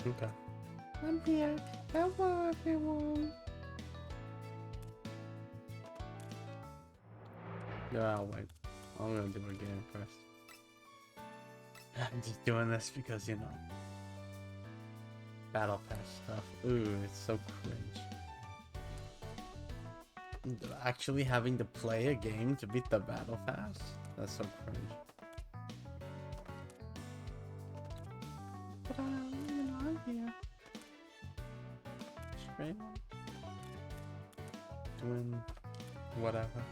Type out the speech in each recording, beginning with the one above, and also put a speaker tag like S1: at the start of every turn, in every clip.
S1: Okay. I'm here. Hello, everyone. Yeah, I'll wait. I'm gonna do a game first. I'm just doing this because, you know, Battle Pass stuff. Ooh, it's so cringe. Actually having to play a game to beat the Battle Pass? That's so cringe. But you know, I'm here. Straight. Doing whatever.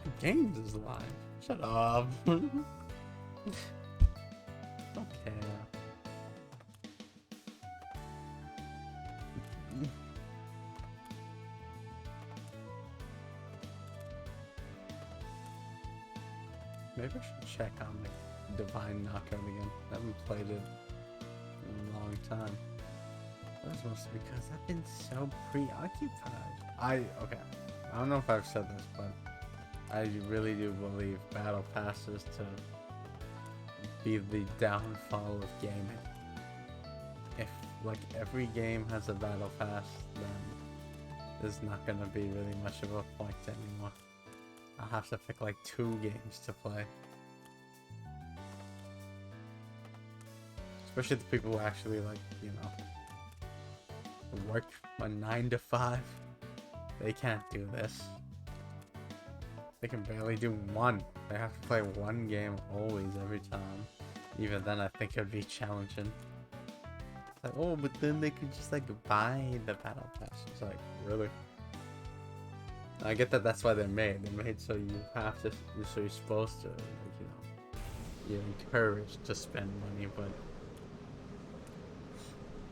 S1: My games is live. Shut up. Don't care. Maybe I should check on the Divine Knockout again. I haven't played it in a long time. That's mostly because I've been so preoccupied. Okay. I don't know if I've said this, but I really do believe Battle Passes to be the downfall of gaming. If like every game has a Battle Pass, then there's not gonna be really much of a point anymore. I'll have to pick like 2 games to play. Especially the people who actually like, you know, work a 9 to 5. They can't do this. They can barely do one. They have to play one game always, every time. Even then, I think it'd be challenging. It's like, oh, but then they could just like buy the Battle Pass. It's like, really? I get that that's why they're made. They're made so you have to, so you're supposed to, like, you know, you're encouraged to spend money, but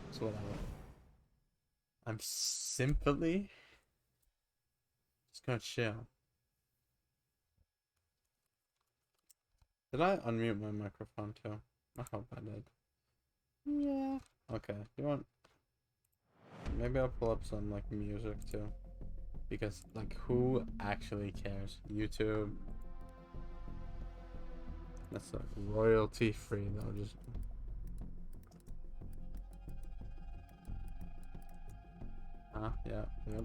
S1: it's whatever. I'm simply just gonna chill. Did I unmute my microphone too? I hope I did. Yeah. Okay. You want? Maybe I'll pull up some like music too, because like who actually cares? YouTube. That's like royalty free though. Just. Yeah. Yep.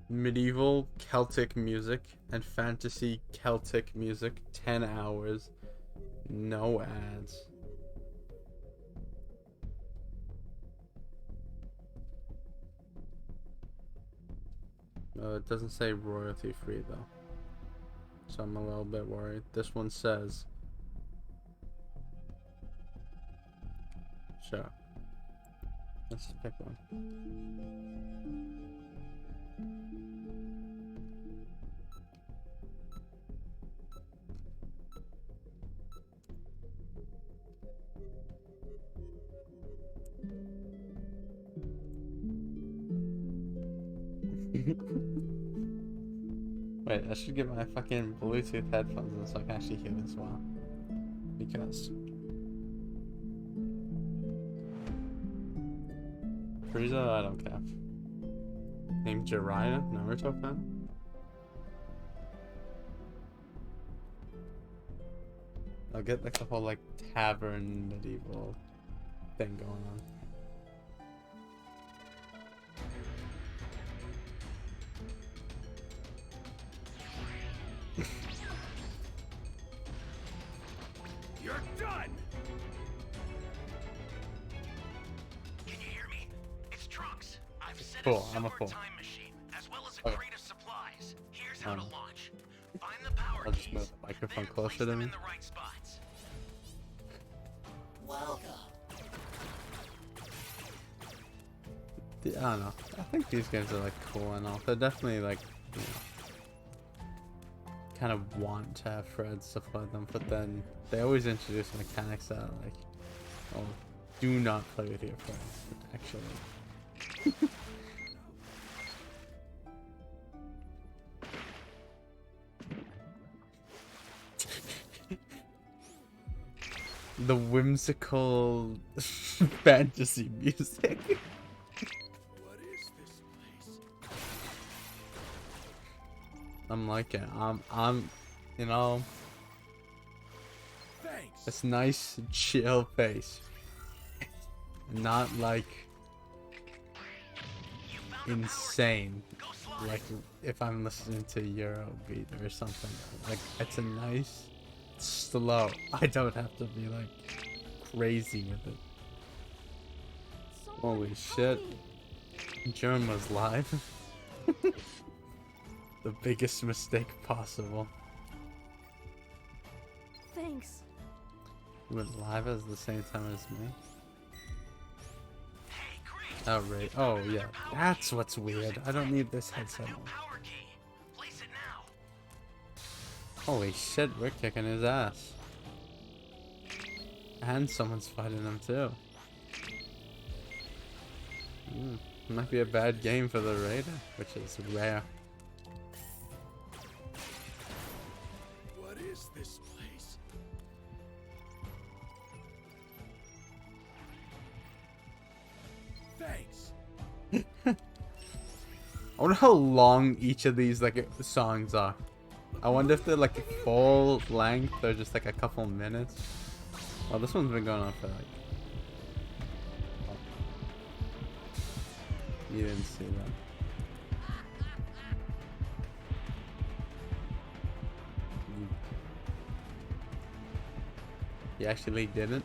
S1: Medieval Celtic music and fantasy Celtic music, 10 hours, no ads. It doesn't say royalty free though, so I'm a little bit worried. This one says, sure, let's pick one. Wait, I should get my fucking Bluetooth headphones in so I can actually hear this well. Because Frieza, I don't care. Named Jiraiya, Naruto fan? I'll get like the whole like tavern medieval thing going on.
S2: You're done. Can you hear me? It's Trunks. I've set
S1: Cool,
S2: a
S1: I'm a
S2: sewer
S1: fool.
S2: time machine as well as a
S1: Okay.
S2: crate of supplies. Here's how to launch. Find the power
S1: I'll just
S2: keys,
S1: move the microphone
S2: then
S1: closer
S2: place
S1: to
S2: them
S1: me.
S2: in the right spots.
S1: I don't know. I think these games are like cool and all. They're definitely like, you know, kind of want to have friends to play them, but then they always introduce mechanics that are like, oh, do not play with your friends. Actually. The whimsical fantasy music.
S2: What is this place?
S1: I'm liking it. I'm, you know,
S2: Thanks.
S1: it's nice, chill pace. Not like
S2: You found a power
S1: insane.
S2: key. Go slide
S1: Like if I'm listening to Eurobeat or something. Like it's a nice, slow. I don't have to be like crazy with it. Holy shit. Germ was live. The biggest mistake possible.
S3: Thanks.
S1: You went live at the same time as me?
S2: Hey, great.
S1: Oh, right. Oh, yeah. That's what's weird. I don't need this headset.
S2: New power key. Place it now.
S1: Holy shit, we're kicking his ass. And someone's fighting him too. Might be a bad game for the Raider, which is rare.
S2: What is this place? Thanks.
S1: I wonder how long each of these like songs are. I wonder if they're like full length or just like a couple minutes. Oh, this one's been going on for like... Oh. You didn't see that. You actually didn't?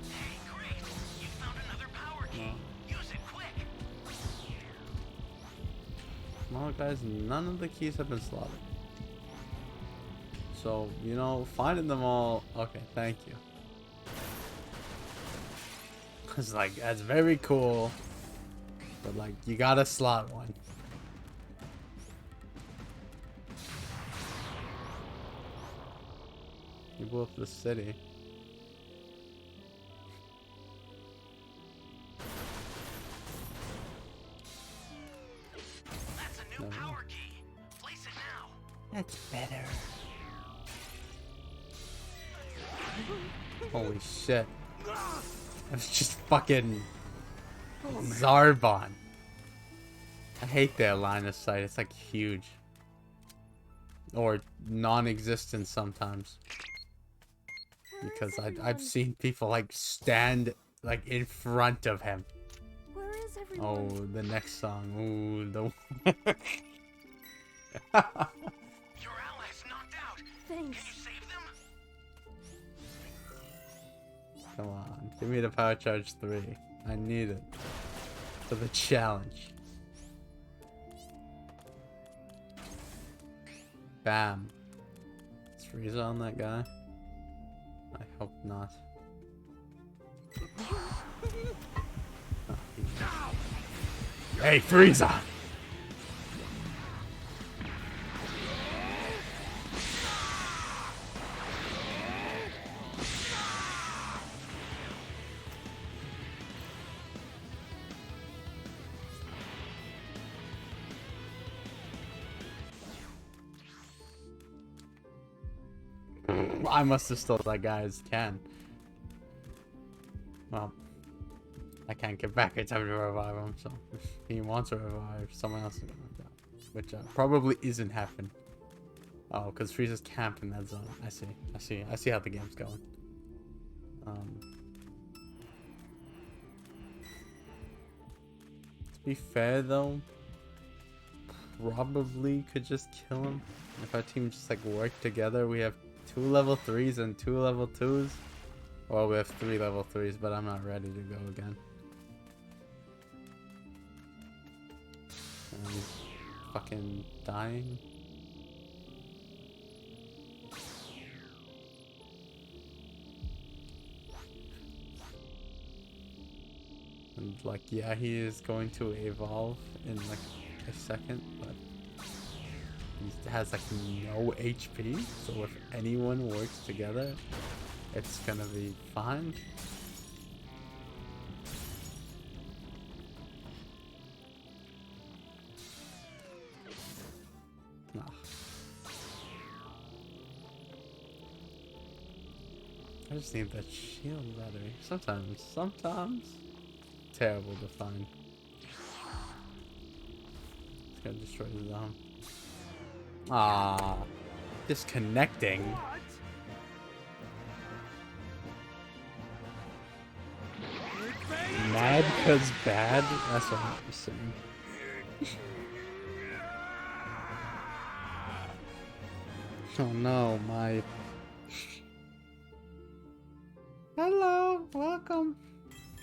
S2: Hey, great. You found another power key. Use it quick.
S1: Well, guys, none of the keys have been slotted. So, you know, finding them all... Okay, thank you. Because, like, that's very cool. But, like, you gotta slot one. You blew up the city.
S2: That's a new
S1: No.
S2: power key. Place it now.
S1: That's better. Holy shit. That's just fucking Zarbon. I hate their line of sight. It's like huge. Or non-existent sometimes. Because I've seen people like stand like in front of him.
S3: Where is everyone?
S1: Oh, the next song. Ooh, the...
S2: Your allies knocked out.
S3: Thanks.
S2: Can you save them?
S1: Come on, give me the power charge 3. I need it for the challenge. Bam. Is Frieza on that guy? I hope not. Oh, hey, Frieza! I must have stole that guy's can. Well, I can't get back in time to revive him, so if he wants to revive, someone else is gonna revive. Which probably isn't happening. Oh, because Frieza's camping that zone. I see how the game's going. To be fair though, probably could just kill him. If our team just like work together, we have 2 level 3s and 2 level 2s. Well, we have 3 level 3s, but I'm not ready to go again. And he's fucking dying. And like, yeah, he is going to evolve in like a second, but he has like no HP, so if anyone works together, it's gonna be fine. I just need that shield battery. Sometimes terrible to find. It's gonna destroy the zone. Ah, disconnecting. Mad cause bad? That's what I'm saying. Oh no, my... Hello, welcome.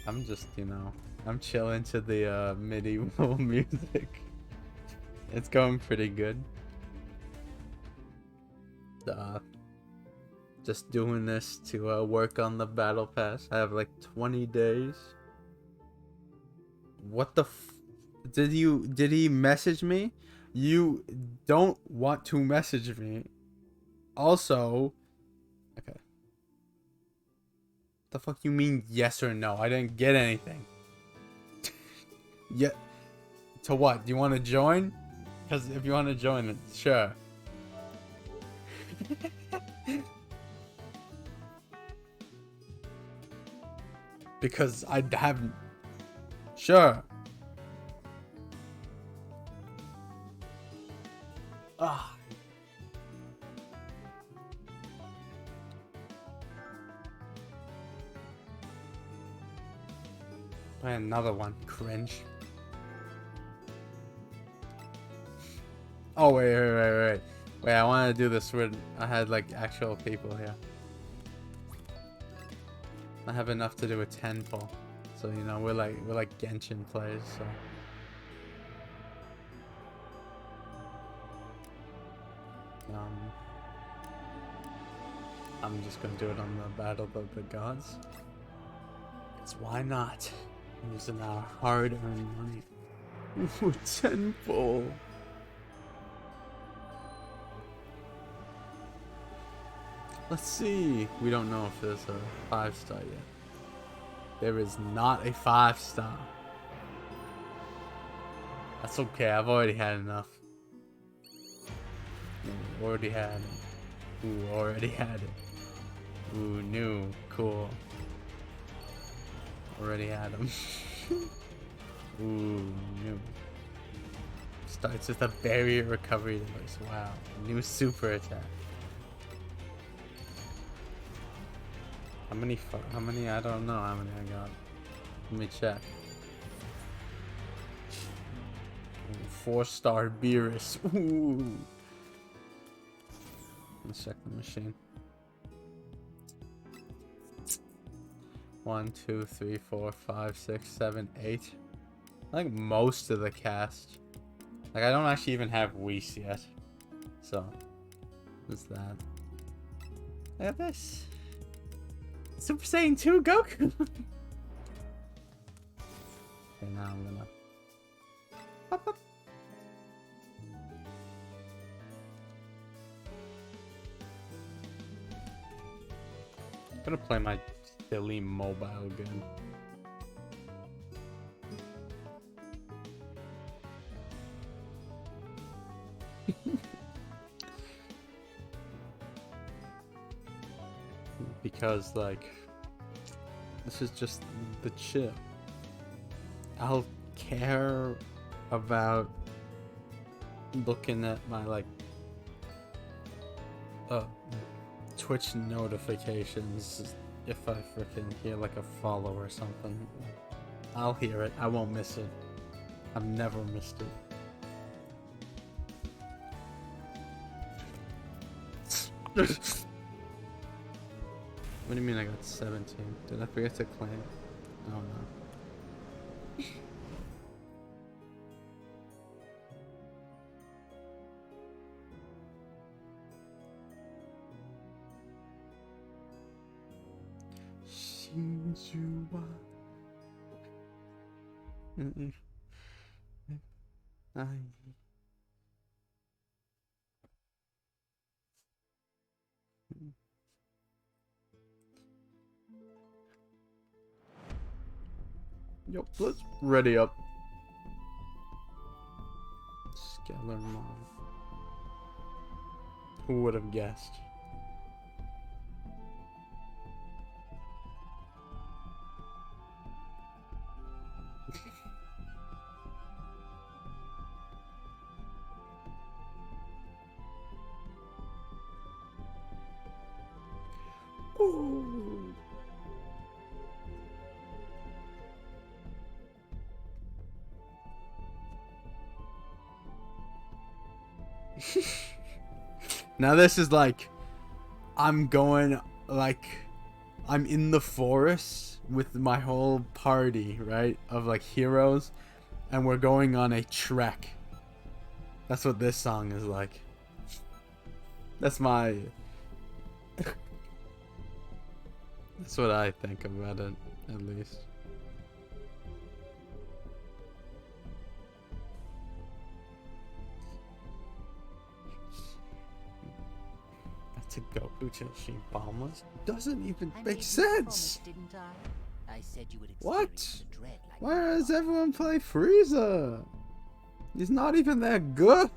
S1: I'm just, you know, I'm chilling to the medieval music. It's going pretty good. Just doing this to work on the battle pass. I have like 20 days. What the f... Did he message me? You don't want to message me. Also, okay. The fuck you mean yes or no? I didn't get anything. Yeah. To what? Do you want to join? Because if you want to join, then sure. Because I haven't. Sure. Ah. Play another one. Cringe. Oh wait. Wait, I want to do this when I had like actual people here. I have enough to do a 10 pull. So you know, we're like Genshin players, so I'm just gonna do it on the Battle of the Gods. It's why not? I'm using our hard-earned money. Ooh, 10 pull. Let's see. We don't know if there's a 5-star yet. There is not a 5-star. That's okay. I've already had enough. Ooh, already had it. Ooh, already had it. Ooh, new. Cool. Already had them. Ooh, new. Starts with a barrier recovery device. Wow. New super attack. How many? I don't know how many I got. Let me check. 4-star Beerus. Ooh. Let's check the machine. 1, 2, 3, 4, 5, 6, 7, 8. I think most of the cast. Like, I don't actually even have Whis yet. So, what's that? Look at this. Super Saiyan 2 Goku! Okay, now I'm gonna... Pop, pop. I'm gonna play my silly mobile game. Because, like, this is just the chill. I'll care about looking at my, like, Twitch notifications if I freaking hear, like, a follow or something. I'll hear it. I won't miss it. I've never missed it. What do you mean I got 17? Did I forget to claim? Oh no. Shinjuwa. Yo, let's ready up. Scalar Mom. Who would have guessed? Now this is like, I'm going, like, I'm in the forest with my whole party, right, of like heroes, and we're going on a trek. That's what this song is like. That's my... That's what I think about it, at least. To go till she bombs doesn't even make sense.
S4: Didn't I? I said you would
S1: What?
S4: experience the dread like
S1: Why does everyone play Frieza? He's not even that good.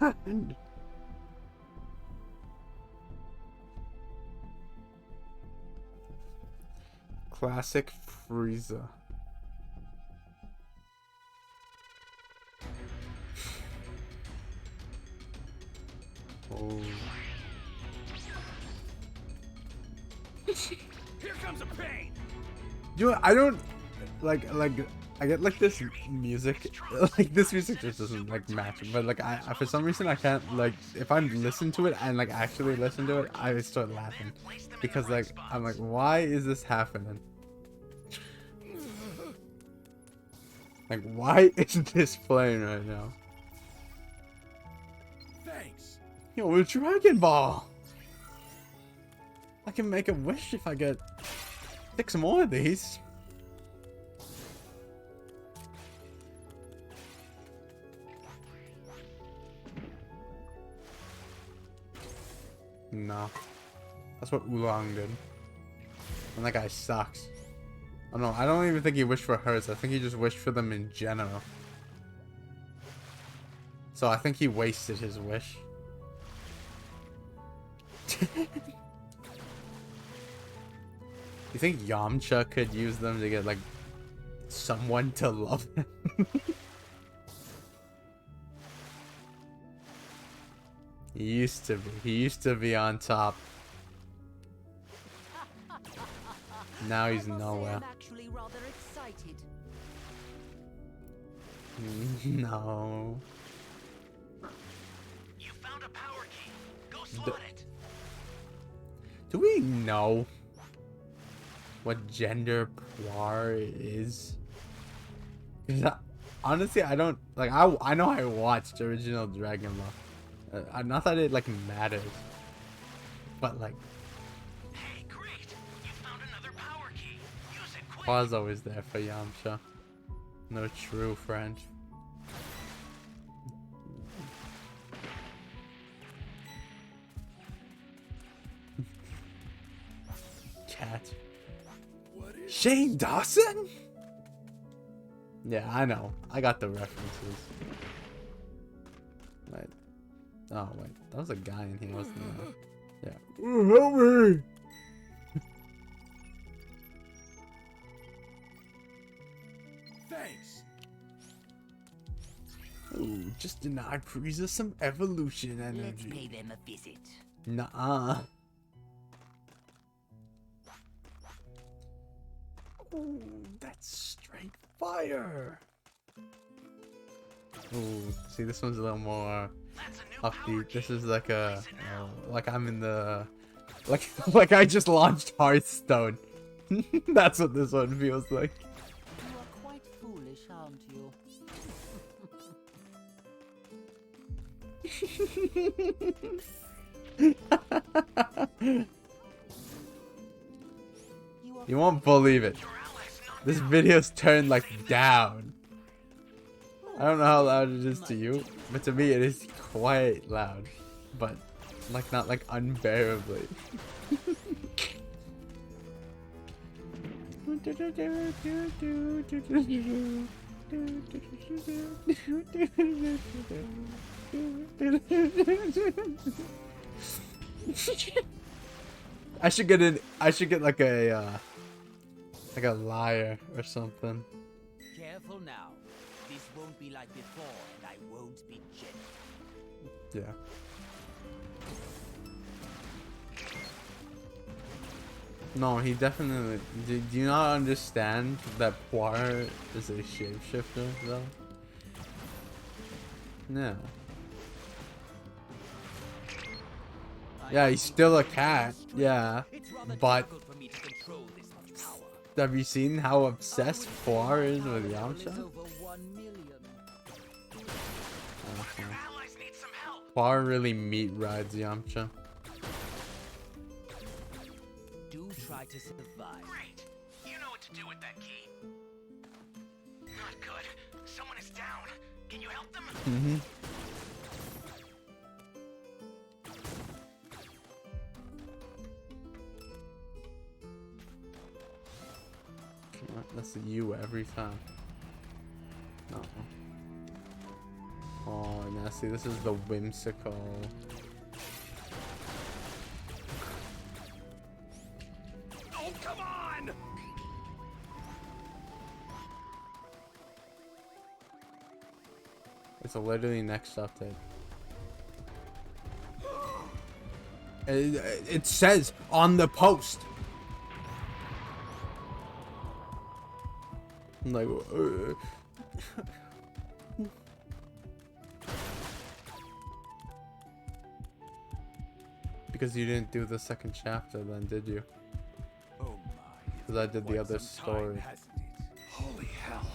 S1: Classic Frieza. Oh.
S2: Here comes a pain.
S1: You know, I don't like I get like this music, like this music just doesn't like match, but like I for some reason I can't, like, if I listen to it and like actually listen to it, I start laughing because like I'm like, why is this happening? Like, why is this playing right now?
S2: Thanks.
S1: Yo, it's Dragon Ball. I can make a wish if I get 6 more of these. No. That's what Oolong did. And that guy sucks. Oh no, I don't even think he wished for hers. I think he just wished for them in general. So I think he wasted his wish. You think Yamcha could use them to get, like, someone to love him? He used to be. He used to be on top. Now he's nowhere.
S4: I'm actually rather excited.
S1: No.
S2: You found a power key. Go slot it.
S1: Do we know what gender Poir is? 'Cause honestly, I don't, like, I know I watched original Dragon Ball. Not that it like matters, but like,
S2: Hey, great. You found another power key. Use it quick.
S1: Poir's always there for Yamcha. No true friend. Cat. Shane Dawson? Yeah, I know. I got the references. Wait. Oh, wait. That was a guy in here, wasn't there? Yeah. Help me!
S2: Thanks.
S1: Ooh, just denied Frieza some evolution
S4: Let's
S1: energy.
S4: pay them a visit.
S1: Nuh-uh. Ooh, that's straight fire. Ooh, see, this one's a little more
S2: That's a new power
S1: upbeat.
S2: key.
S1: This is like a,
S2: Place it now.
S1: like I'm in the, like I just launched Hearthstone. That's what this one feels like.
S4: You are quite foolish, aren't you?
S1: You won't believe it.
S2: Your allies knocked
S1: This
S2: out.
S1: video's turned like down. I don't know how loud it is to you, but to me it is quite loud. But like not like unbearably. I should get like a lyre or something.
S4: Careful now. This won't be like before, and I won't be gentle.
S1: Yeah. No, he definitely. Do you not understand that Poir is a shapeshifter, though? No. Yeah, he's still a cat. Yeah,
S4: It's rather
S1: but
S4: difficult for me to control this much power.
S1: have you seen how obsessed Poir is with
S4: Is
S1: Yamcha?
S4: over 1 million.
S2: Your allies need some help.
S1: Poir really meat rides Yamcha.
S4: Do try to survive.
S2: Great. You know what to do with that key. Not good. Someone is down. Can you help them?
S1: Mm-hmm. That's you every time. No. Oh, now see, this is the whimsical.
S2: Oh, come on!
S1: It's literally next update. It says on the post. I'm like, because you didn't do the second chapter, then did you?
S5: Oh my.
S1: Because I did the other story.
S5: Hasn't it? Holy hell.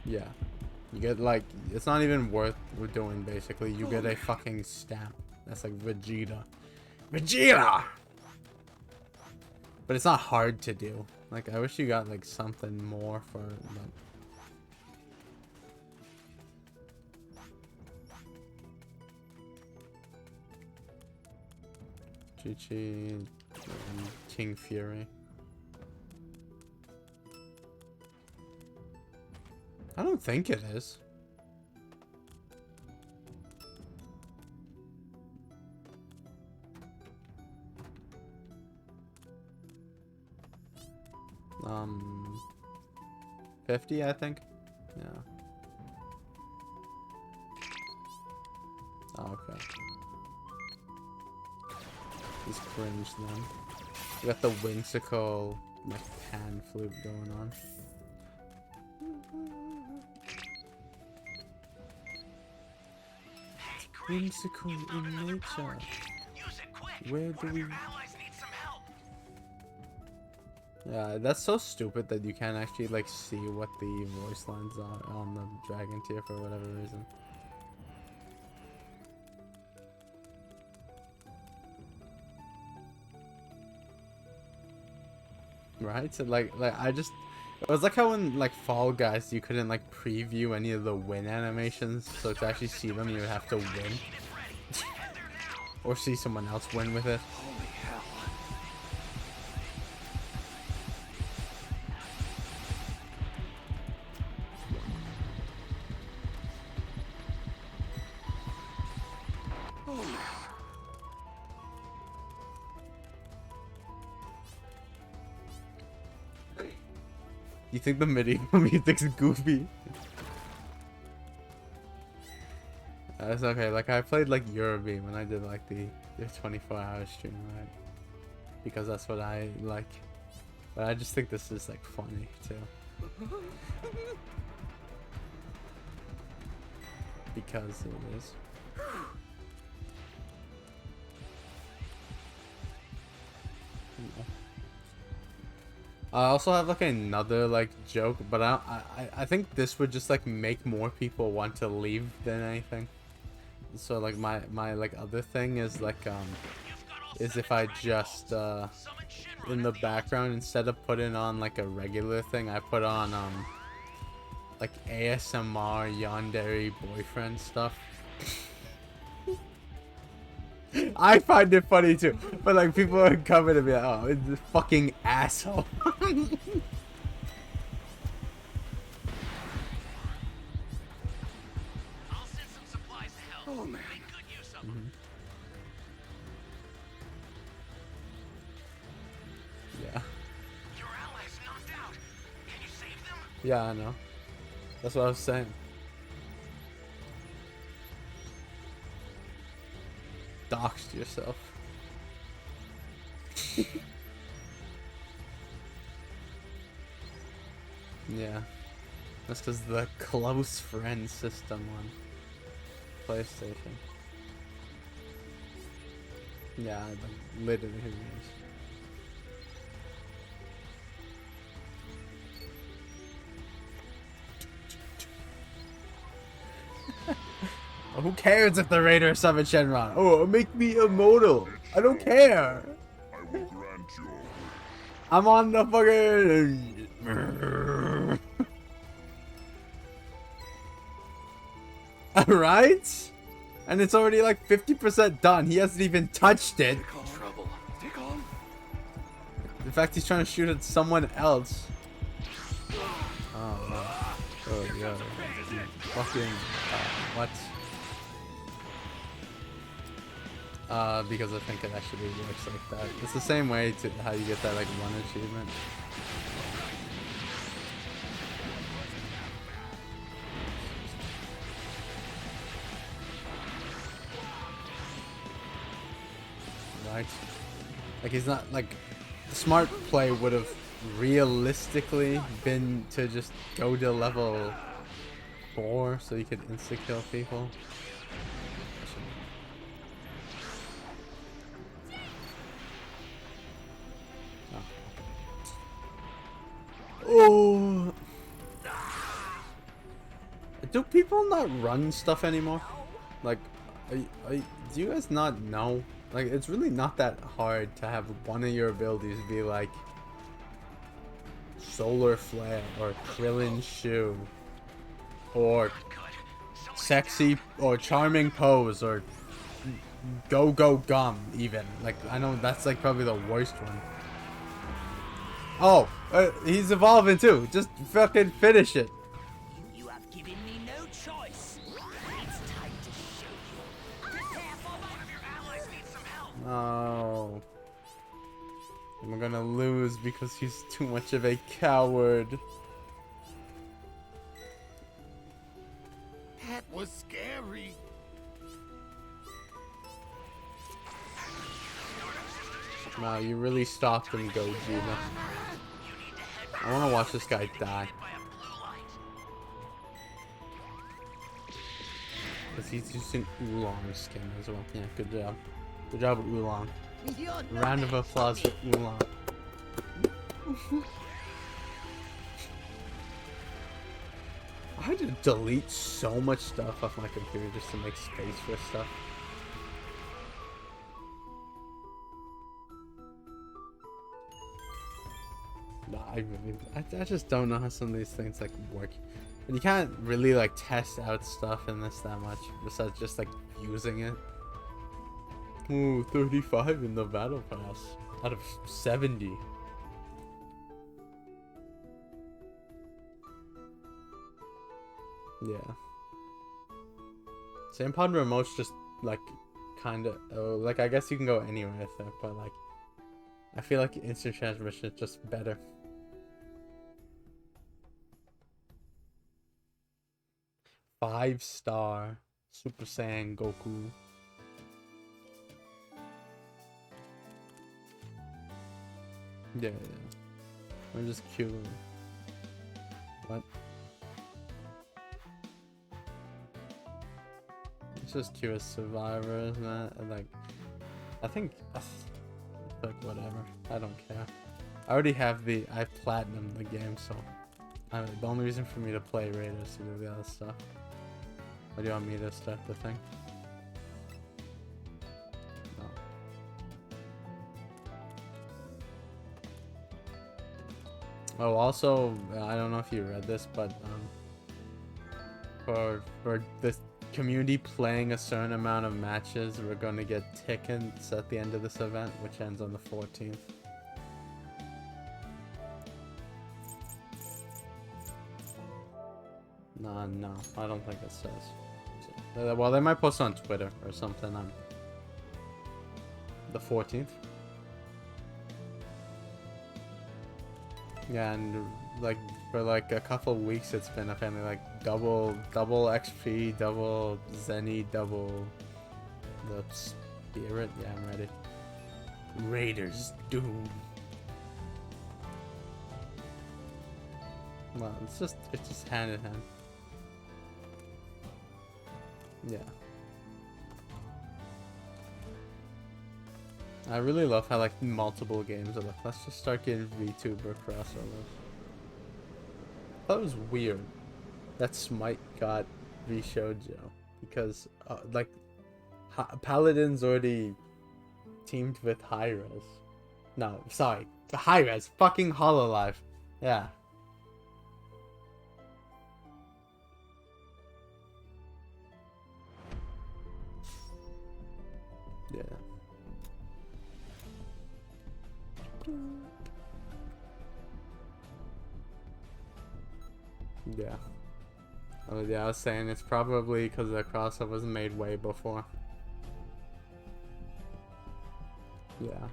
S1: Yeah. You get like, it's not even worth doing basically. You get a fucking stamp. That's like Vegeta. Vegeta! But it's not hard to do. Like, I wish you got like something more for it, but... Chi-Chi and King Fury. I don't think it is. Um, 50, I think. Yeah. Oh, okay. He's cringe then. We got the whimsical like pan flute going on.
S2: Hey, great.
S1: Whimsical
S2: You found
S1: in
S2: another
S1: nature.
S2: power key. Use it quick.
S1: Where
S2: One
S1: do
S2: of
S1: we...
S2: your allies needs some help.
S1: Yeah, that's so stupid that you can't actually like see what the voice lines are on the dragon tier for whatever reason. Right? So like I just, it was like how in like Fall Guys you couldn't like preview any of the win animations, so to actually see them you would have to win
S2: Machine is ready. Head there now.
S1: or see someone else win with it.
S5: Holy hell.
S1: You think the medieval music's goofy? That's okay. Like I played like Eurobeam when I did like the 24-hour stream, right? Because that's what I like. But I just think this is like funny too. Because it is. I also have like another like joke, but I think this would just like make more people want to leave than anything. So like my like other thing is like is if I just in the background instead of putting on like a regular thing, I put on like ASMR yandere boyfriend stuff. I find it funny too, but like people are coming to be like, oh, it's a fucking asshole.
S2: I'll send some supplies to help.
S5: Oh, man.
S2: Make good use of them.
S1: Yeah.
S2: Your allies knocked out. Can you save them?
S1: Yeah, I know. That's what I was saying. Doxed yourself. Yeah. That's because the close friend system one. PlayStation. Yeah, like, literally his ears. Who cares if the Raiders summon Shenron? Oh, make me immortal. I don't care.
S5: I will grant your wish.
S1: I'm on the fucking. Alright? And it's already like 50% done. He hasn't even touched it.
S5: Trouble. Take on.
S1: In fact, he's trying to shoot at someone else. Oh no. Oh yeah. Fucking. What? Because I think it actually works like that. It's the same way to how you get that like one achievement. Right? Like he's not like the smart play would have realistically been to just go to level 4 so you could insta kill people. Oh. Do people not run stuff anymore? Like, do you guys not know? Like, it's really not that hard to have one of your abilities be like Solar Flare or Krillin Shoe or Sexy or Charming Pose or Go Go Gum even. Like, I know that's like probably the worst one. Oh, he's evolving too. Just fucking finish it.
S4: You have given me no choice. It's time to show you. Prepare for
S2: One of your allies needs some help.
S1: Oh. I'm gonna lose because he's too much of a coward.
S5: That was scary.
S1: Wow, you really stalked him, Gogeta. I wanna watch this guy die. Because he's using Oolong skin as well. Yeah, good job. Good job, Oolong. Round of applause for Oolong. I had to delete so much stuff off my computer just to make space for stuff. I just don't know how some of these things like work. And you can't really like test out stuff in this that much besides just like using it. Ooh, 35 in the battle pass out of 70. Yeah. Same pod remote's just like kind of like I guess you can go anywhere with it, but like I feel like instant transmission is just better. Five-star Super Saiyan Goku. Yeah. I'm just cute. What? It's just cute as Survivor, isn't it? And like, I think, like whatever. I don't care. I already have I platinumed the game, so the only reason for me to play Raiders is to do the other stuff. Or do you want me to start the thing? No. Oh, also, I don't know if you read this, but for this community playing a certain amount of matches, we're going to get tickets at the end of this event, which ends on the 14th. No, I don't think it says. So, well, they might post on Twitter or something on the 14th. Yeah, and like for like a couple weeks, it's been apparently like double XP, double Zenny, double the Spirit. Yeah, I'm ready. Raiders Doom. Well, it's just hand in hand. Yeah. I really love how like multiple games are like, let's just start getting VTuber crossovers. That was weird that Smite got V-Shoujo because like Paladin's already teamed with Hi-Rez. No, sorry, the Hi-Rez, fucking Hololive. Yeah. Yeah. Yeah. Oh yeah, I was saying it's probably because the crossover was made way before. Yeah.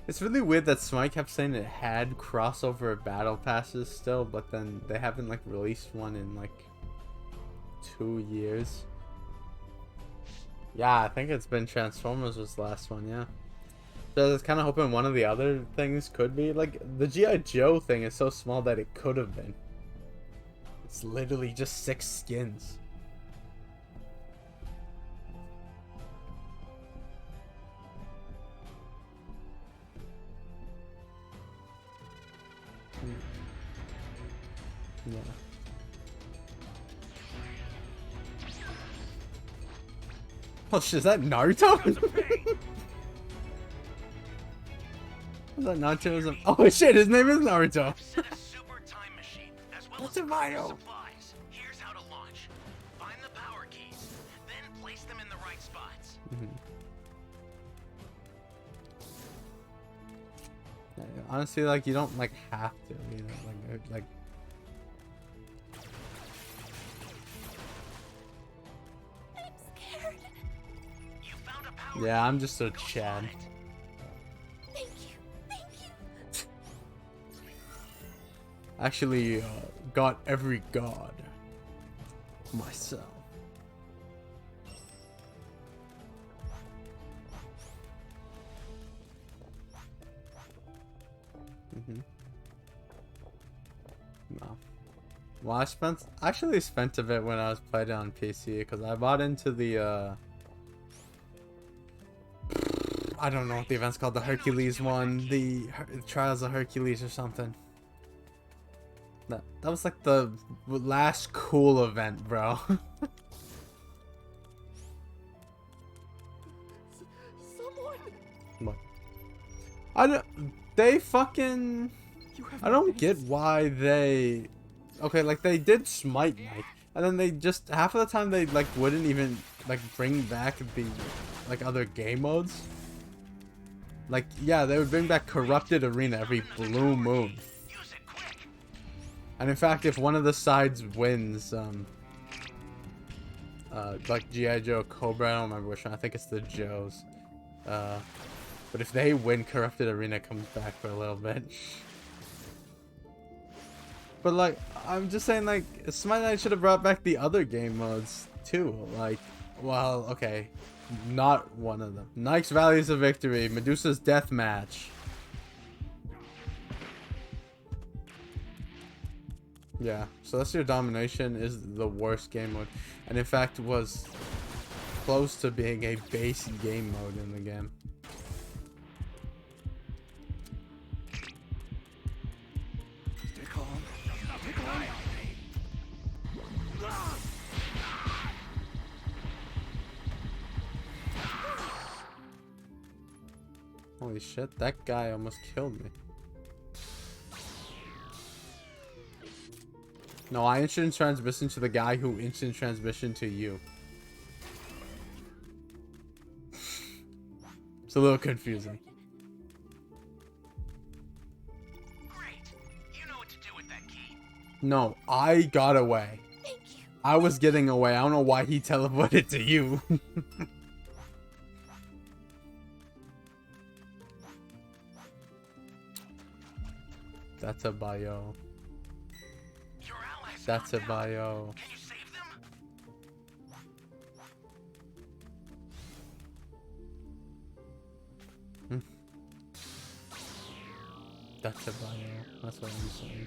S1: It's really weird that Smite kept saying it had crossover battle passes still, but then they haven't like released one in like 2 years. Yeah, I think it's been Transformers was the last one, yeah. So I was kind of hoping one of the other things could be like the G.I. Joe thing is so small that it could have been. It's literally just 6 skins. Yeah. Oh shit, is that Naruto? Is that Naruto? Oh shit, his name is Naruto.
S2: Set a super time machine as well
S1: What's
S2: as
S1: a bio?
S2: supplies. Here's how to launch. Find the power keys, then place them in the right spots.
S1: Yeah, honestly, like you don't like have to, you know, like.
S3: I'm scared.
S2: You found a power
S1: Yeah, I'm
S2: key.
S1: just a
S2: Go
S1: Chad.
S2: slot it.
S3: Thank you. Thank you.
S1: Actually, got every god myself. No. Well, I actually spent a bit when I was playing on PC because I bought into the I don't know what the event's called, the Hercules one, the Trials of Hercules or something. That was like the last cool event, bro.
S3: Someone.
S1: What? I don't. They fucking. I don't get why they. Okay, like they did Smite Night, and then they just half of the time they like wouldn't even like bring back the like other game modes. Like yeah, they would bring back Corrupted Arena every blue moon.
S2: Use it quick.
S1: And in fact, if one of the sides wins, like G.I. Joe Cobra, I don't remember which one. I think it's the Joes. But if they win, Corrupted Arena comes back for a little bit. But like, I'm just saying, like, Smite Night should have brought back the other game modes too. Like, well, okay, not one of them. Nike's Valleys of Victory, Medusa's Death Match. Yeah, Celestial Domination is the worst game mode, and in fact was close to being a base game mode in the game.
S5: Stay calm. Stay calm.
S1: Holy shit, that guy almost killed me. No, I instant transmission to the guy who instant transmission to you. It's a little confusing.
S2: Great. You know what to do with that key.
S1: No, I got away.
S3: Thank you.
S1: I was getting away. I don't know why he teleported to you. That's a bio.
S2: Your allies
S1: That's a
S2: knocked out.
S1: bio.
S2: Can you save them?
S1: That's a bio. That's what I'm saying.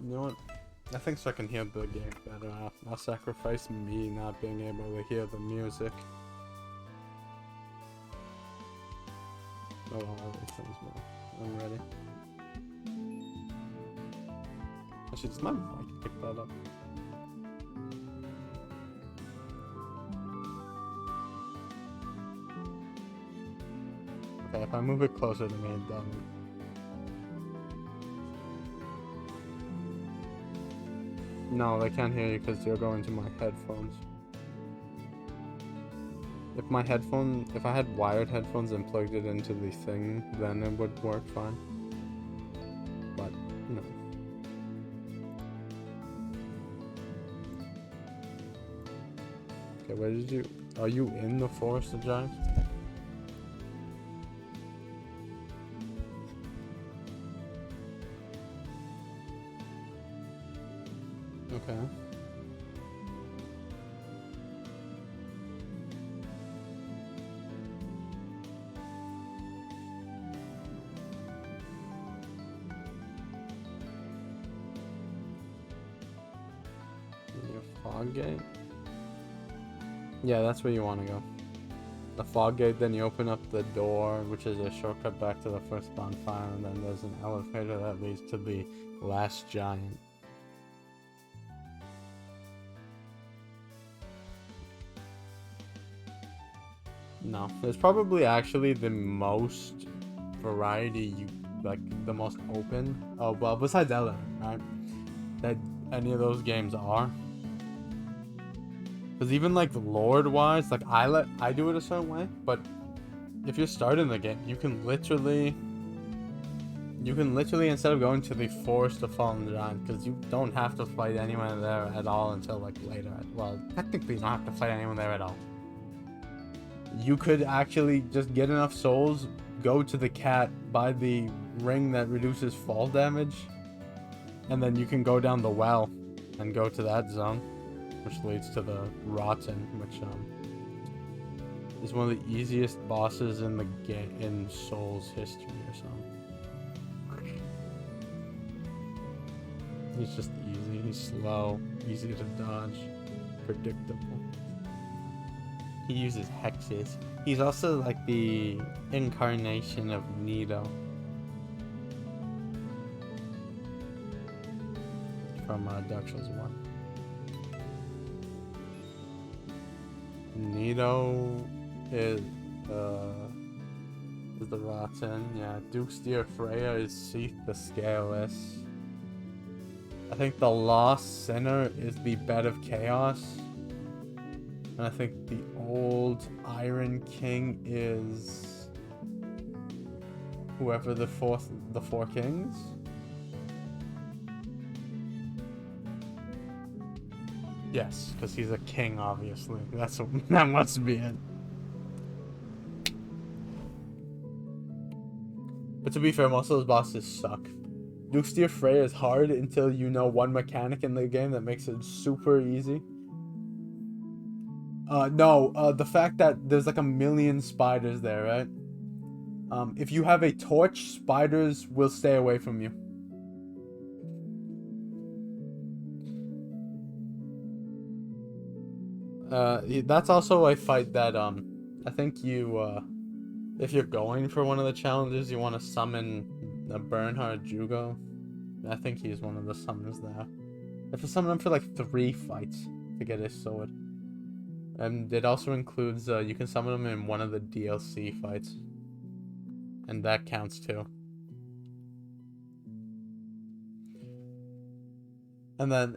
S1: You know what? I think so I can hear the game better. I'll sacrifice me not being able to hear the music. Oh, all these things, man. I'm ready. Actually, does my mic pick that up? Okay, if I move it closer to me, it doesn't. No, they can't hear you because you're going to my headphones. If I had wired headphones and plugged it into the thing, then it would work fine. But, no. Okay, where did you... Are you in the Forest of Giants? Okay. Your fog gate? Yeah, that's where you want to go. The fog gate, then you open up the door, which is a shortcut back to the first bonfire, and then there's an elevator that leads to the last giant. No, there's probably actually the most variety, the most open. Oh, well, besides Ellen, right? That any of those games are. Because even like lore-wise, like I do it a certain way, but if you're starting the game, you can literally instead of going to the Forest of Fallen Giants, because you don't have to fight anyone there at all until like later. Well, technically you don't have to fight anyone there at all. You could actually just get enough souls, go to the cat, buy the ring that reduces fall damage, and then you can go down the well and go to that zone, which leads to the Rotten, which is one of the easiest bosses in the game in Souls history or something. He's just easy, he's slow, easy to dodge, predictable. He uses hexes. He's also like the incarnation of Nito from Dark Souls 1. Nito is the Rotten. Yeah, Duke's Dear Freya is Seath the Scaleless. I think the Lost Sinner is the Bed of Chaos. And I think the old Iron King is whoever the four kings. Yes, because he's a king, obviously. That must be it. But to be fair, most of those bosses suck. Duke's Dear Freya is hard until you know one mechanic in the game that makes it super easy. The fact that there's like a million spiders there, right? If you have a torch, spiders will stay away from you. That's also a fight that, I think you, if you're going for one of the challenges, you want to summon Bernhard Jugo. I think he's one of the summons there. You have to summon him for like 3 fights to get his sword. And it also includes, you can summon him in one of the DLC fights. And that counts too. And then,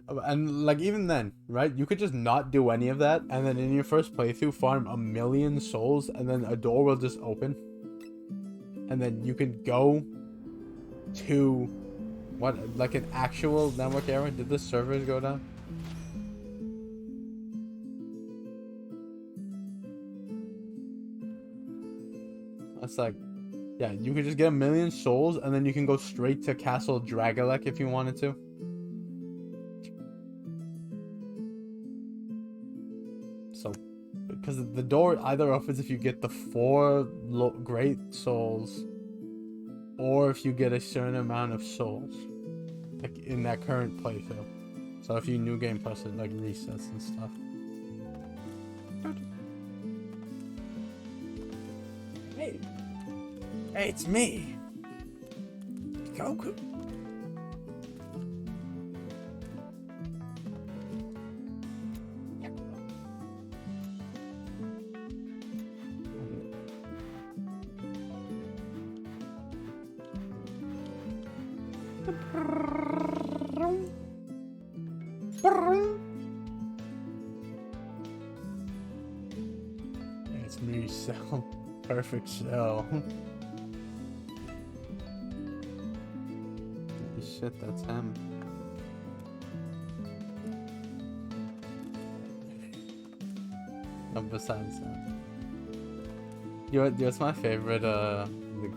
S1: even then, right? You could just not do any of that, and then in your first playthrough, farm 1,000,000 souls, and then a door will just open. And then you can go to, like an actual network error? Did the servers go down? It's like, yeah, you could just get 1,000,000 souls, and then you can go straight to Castle Dragolek if you wanted to. So, because the door either opens if you get the 4 great souls, or if you get a certain amount of souls. like in that current playthrough. So if you new game plus it like resets and stuff. Hey, hey, it's me, Goku. It's me, Cell. Perfect Cell. Holy shit, that's him. No, besides that. You know what's my favorite the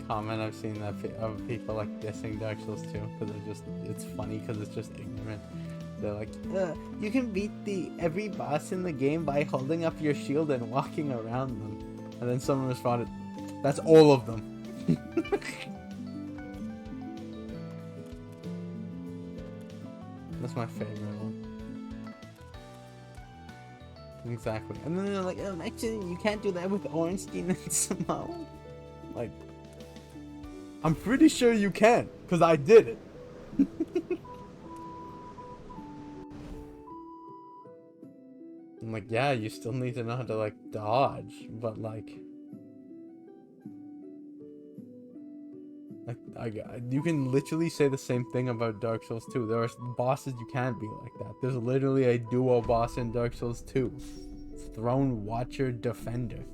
S1: comment I've seen that of people like dissing Dark Souls 2 because it's funny because it's just ignorant. They're like, you can beat every boss in the game by holding up your shield and walking around them. And then someone responded, that's all of them. That's my favorite one. Exactly. And then they're like, actually, you can't do that with Ornstein and Simone. Like, I'm pretty sure you can, because I did it. I'm like, yeah, you still need to know how to, like, dodge, but, like you can literally say the same thing about Dark Souls 2. There are bosses you can't be like that. There's literally a duo boss in Dark Souls 2. Throne Watcher Defender.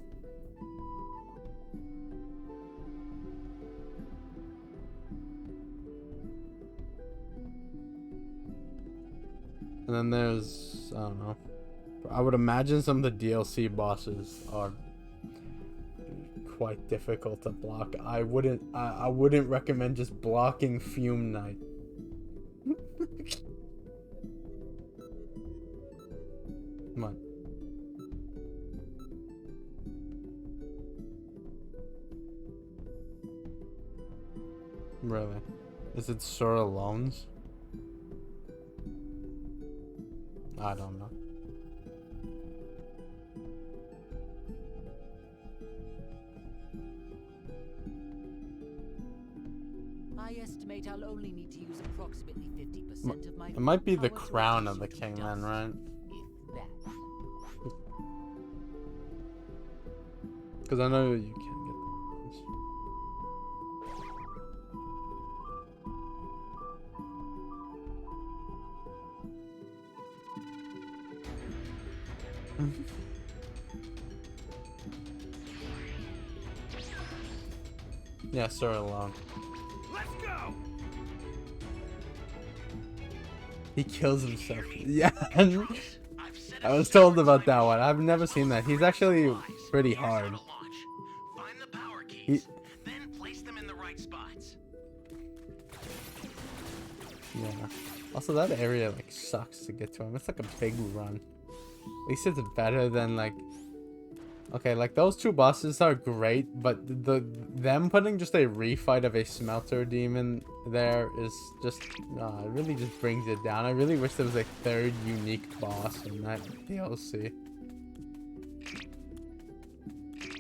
S1: And then there's, I don't know. I would imagine some of the DLC bosses are quite difficult to block. I wouldn't recommend just blocking Fume Knight. Come on. Really? Is it Sir Alone's? I don't know.
S4: I estimate I'll only need to use approximately 50% of my.
S1: It might be the
S4: power to
S1: crown
S4: reduce
S1: of the
S4: you to
S1: king,
S4: dust,
S1: then, right?
S4: if that.
S1: Because I know you can get that. Yeah, Sir Alone.
S2: Let's go.
S1: He kills himself. Yeah. I was told about that one. I've never seen that. He's actually pretty hard.
S2: Find the power keys, then place them in the right spots.
S1: Yeah. Also, that area like sucks to get to him. It's like a big run. At least it's better than like. Okay, like those two bosses are great, but them putting just a refight of a smelter demon there is just it really just brings it down. I really wish there was a third unique boss in that DLC.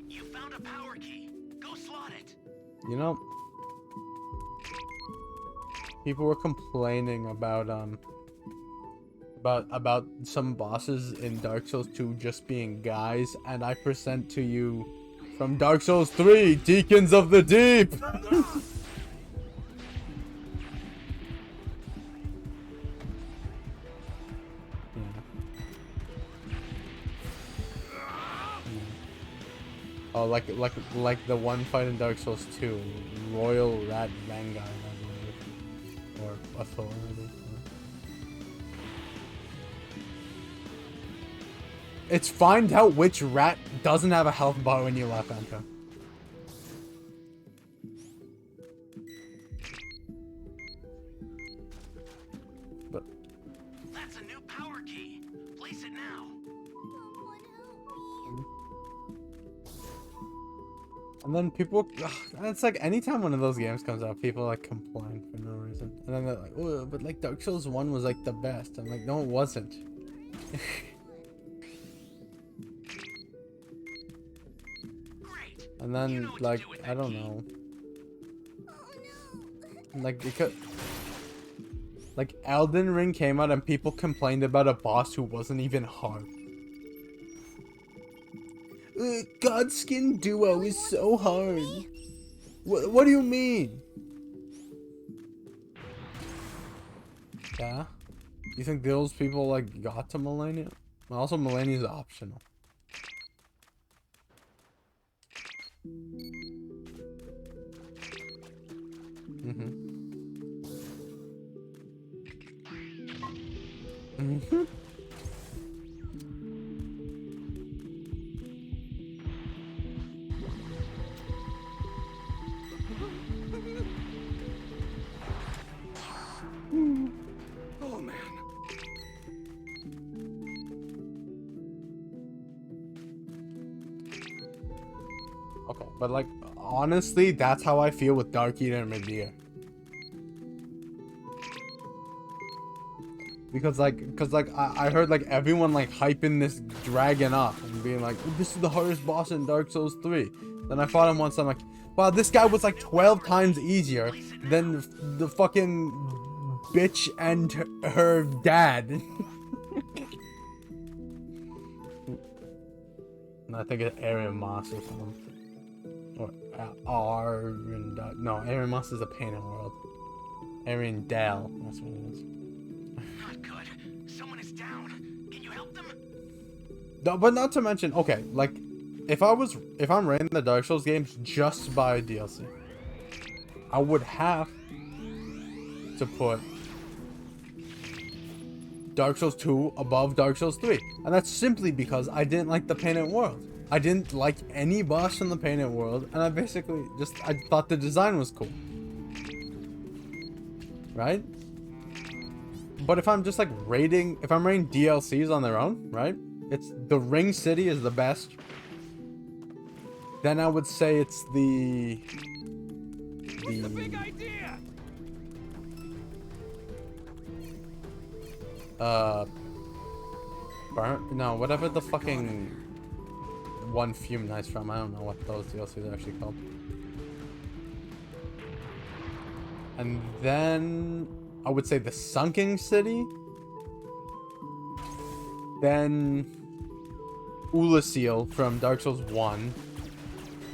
S2: You found a power key. Go slot it.
S1: You know, people were complaining about some bosses in Dark Souls 2 just being guys, and I present to you from Dark Souls 3, Deacons of the Deep! Oh, like the one fight in Dark Souls 2, Royal Rat Vanguard, I believe, or Authority. It's find out which rat doesn't have a health bar when you lock onto him. But
S2: that's a new power key. Place it now.
S3: Someone help me.
S1: And then people, it's like anytime one of those games comes out, people like complain for no reason. And then they're like, oh, but like Dark Souls 1 was like the best. I'm like, no, it wasn't.
S2: Great.
S1: And then
S2: You know what to
S1: like,
S2: do with
S1: I
S2: that
S1: don't
S2: key.
S1: know.
S3: Oh no.
S1: Like, because, like Elden Ring came out and people complained about a boss who wasn't even hard. Godskin Duo is so hard. What do you mean? Yeah? You think those people like got to Millennium? Also, Millennium is optional.
S5: Oh man.
S1: Okay, but like honestly, that's how I feel with Dark Eater and Medea. Because I heard like everyone like hyping this dragon up and being like, this is the hardest boss in Dark Souls 3. Then I fought him once, I'm like, wow, this guy was like 12 times easier than the fucking bitch and her dad. And I think it's Aaron Moss or something. Or no, Aaron Moss is a pain in the world. Aaron Dell, that's what it is.
S2: Not good. Someone is down. Can you help them?
S1: No, but not to mention, okay, like if I'm rating the Dark Souls games just by DLC, I would have to put Dark Souls 2 above Dark Souls 3. And that's simply because I didn't like the Painted World. I didn't like any boss in the Painted World, and I thought the design was cool. Right? But if I'm just like rating DLCs on their own, right? It's the Ring City is the best. Then I would say it's the
S5: Big idea.
S1: whatever the fucking one Fume Knight's from. I don't know what those DLCs are actually called. And then I would say the Sunken City. Then Ulasil from Dark Souls 1.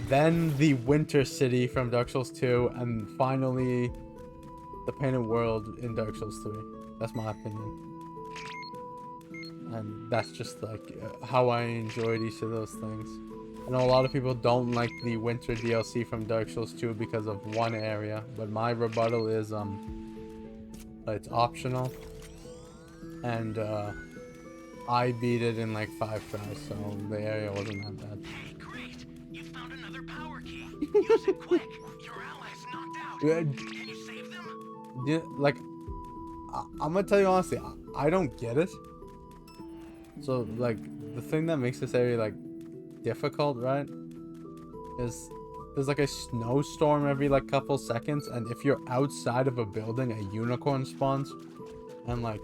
S1: Then the Winter City from Dark Souls 2. And finally the Painted World in Dark Souls 3. That's my opinion. And that's just like how I enjoyed each of those things. I know a lot of people don't like the Winter DLC from Dark Souls 2 because of one area, but my rebuttal is it's optional, and I beat it in like 5 tries, so the area wasn't that bad.
S2: Hey, great. You found another power key. Use it quick. Your ally's knocked out. Can you save them?
S1: Yeah, like I'm gonna tell you honestly, I don't get it. So like the thing that makes this area like difficult, right, is there's like a snowstorm every like couple seconds, and if you're outside of a building, a unicorn spawns and like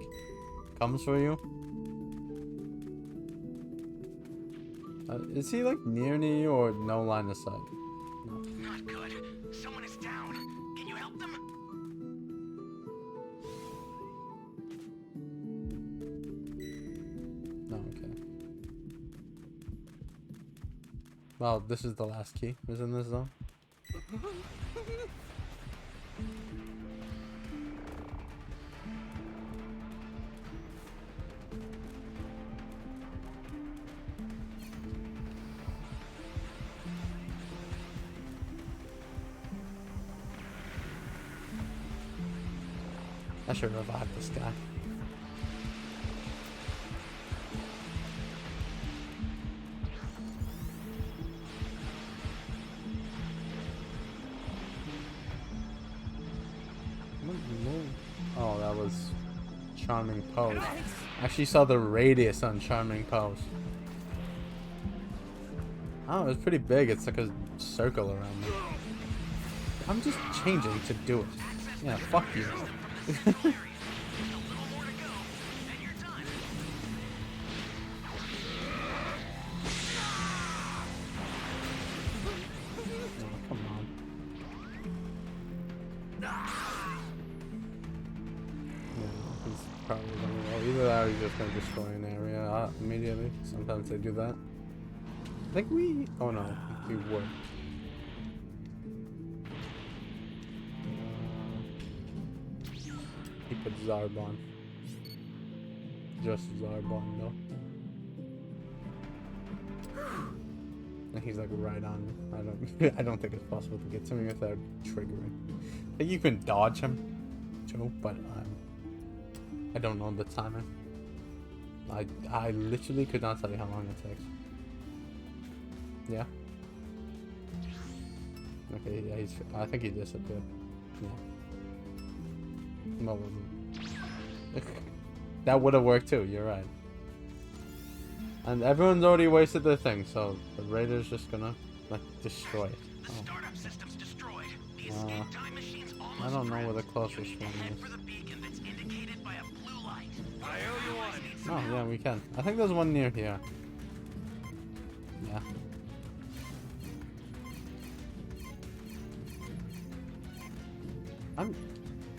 S1: comes for you. Is he like near you or no line of sight? No.
S2: Not good. Someone is down. Can you help them?
S1: No, okay. Well, this is the last key. Is in this zone. I should revive this guy. Oh, that was Charming Pose. I actually saw the radius on Charming Pose. Oh, it's pretty big. It's like a circle around me. I'm just changing to do it. Yeah, fuck you. Come on. Yeah, he's probably gonna go. Either that or he's just gonna destroy an area immediately. Sometimes they do that. I think we... Oh no, we would. He put Zarbon. Just Zarbon though. And he's like right on me. I don't think it's possible to get to me without triggering. I think you can dodge him too, but I don't know the timing. I literally could not tell you how long it takes. Yeah. Okay, yeah, I think he disappeared. Yeah. No, that would have worked too, you're right. And everyone's already wasted their thing, so the Raider's just gonna, like, destroy it.
S2: The startup system's destroyed. The escape time machine's almost
S1: I don't know where the
S2: prepped.
S1: closest
S2: Head
S1: one is.
S2: for the beacon that's indicated by a blue light.
S5: I owe you one.
S1: Oh, yeah, we can. I think there's one near here. Yeah.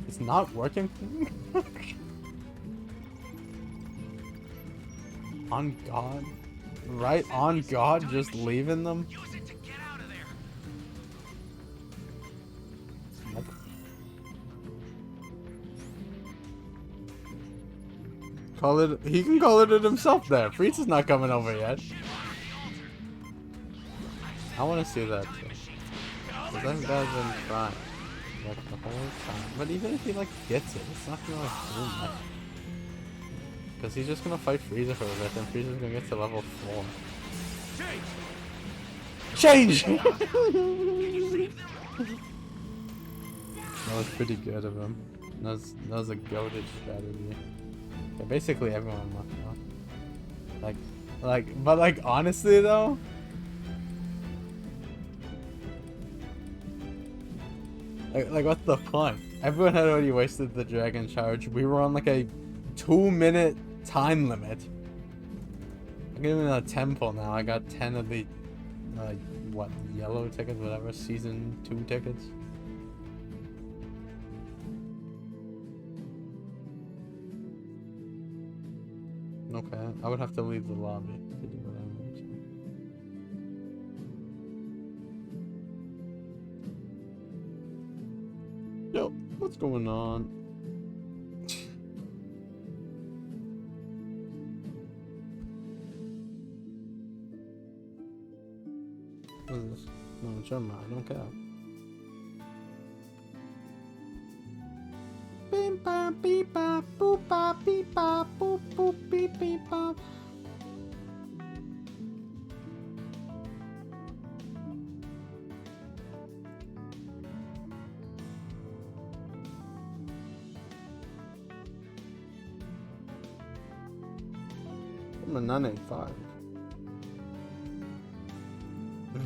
S1: It's not working. On God. Right on God, just leaving them.
S2: Use it to get out of there.
S1: Nope. Call it. He can call it himself there. Freeze is not coming over yet. I want to see that too. 'Cause that guy's been trying like the whole time. But even if he like gets it, it's not gonna like do much. Because he's just gonna fight Frieza for a bit, and Frieza's gonna get to level 4. Change! That was pretty good of him. That was a goated strategy. Yeah, basically everyone left off. But honestly though, like what's the point? Everyone had already wasted the dragon charge. We were on like a 2-minute time limit. I'm giving it a temple now. I got 10 of the what, yellow tickets, whatever, season 2 tickets. Okay, I would have to leave the lobby to do what I want to. Yo, what's going on? What is this? No, Gemma, I don't care. Beep bop beep bop boop bop beep bop boop boop beep beep bop. I'm a 985.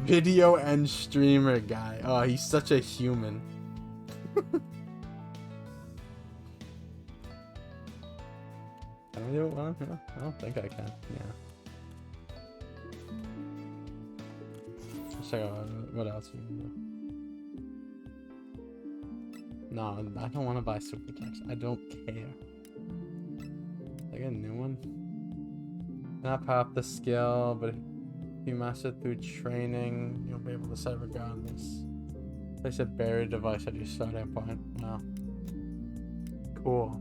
S1: Video and streamer guy. Oh, he's such a human. Can I do it well? Yeah, I don't think I can. Yeah. Let's check out what else you can do. No, I don't want to buy super text. I don't care. I get a new one. Not power up the skill, but if you master it through training, you'll be able to set regardless. Place a buried device at your starting point. Wow. Cool.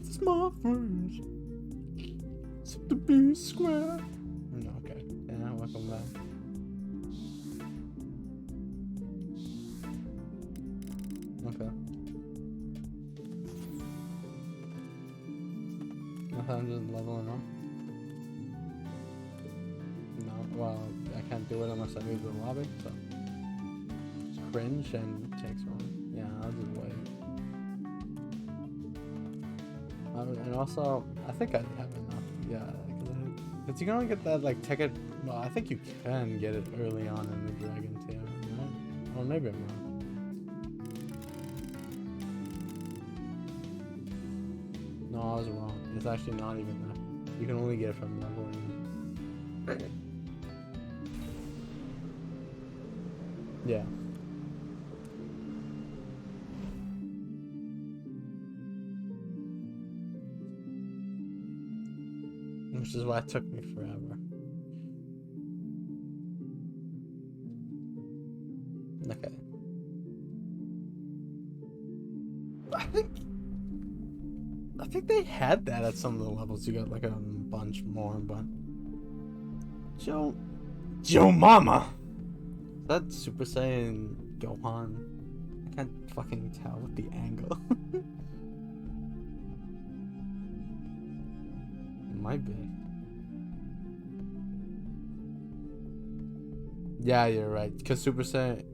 S1: Small friends. To be square. No, okay. Yeah, welcome back. Okay. I'm just leveling up. No, well, I can't do it unless I leave the lobby, so it's cringe and takes one. Yeah, I'll just wait. And also, I think I have enough. Yeah, because you can only get that like ticket. Well, I think you can get it early on in the Dragon Tail, right? Or maybe I'm wrong. No, I was wrong. It's actually not even that. You can only get it from leveling. Yeah. Which is why it took me forever. Okay. I think they had that at some of the levels. You got like a bunch more, but Joe Mama. Is that Super Saiyan Gohan? I can't fucking tell with the angle. Might be. Yeah, you're right. Because Super Saiyan...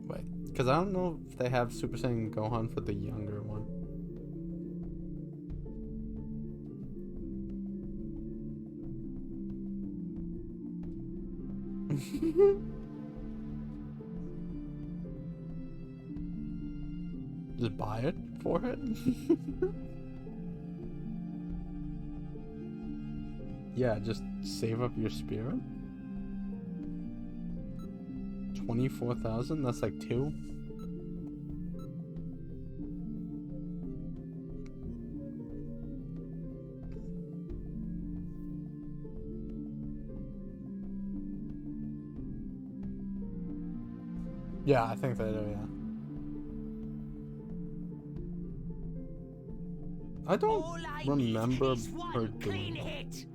S1: Wait. Because I don't know if they have Super Saiyan Gohan for the younger one. Just buy it for it? Yeah, just save up your spirit. 24,000? That's like 2? Yeah, I think they do, yeah. I don't remember her doing that.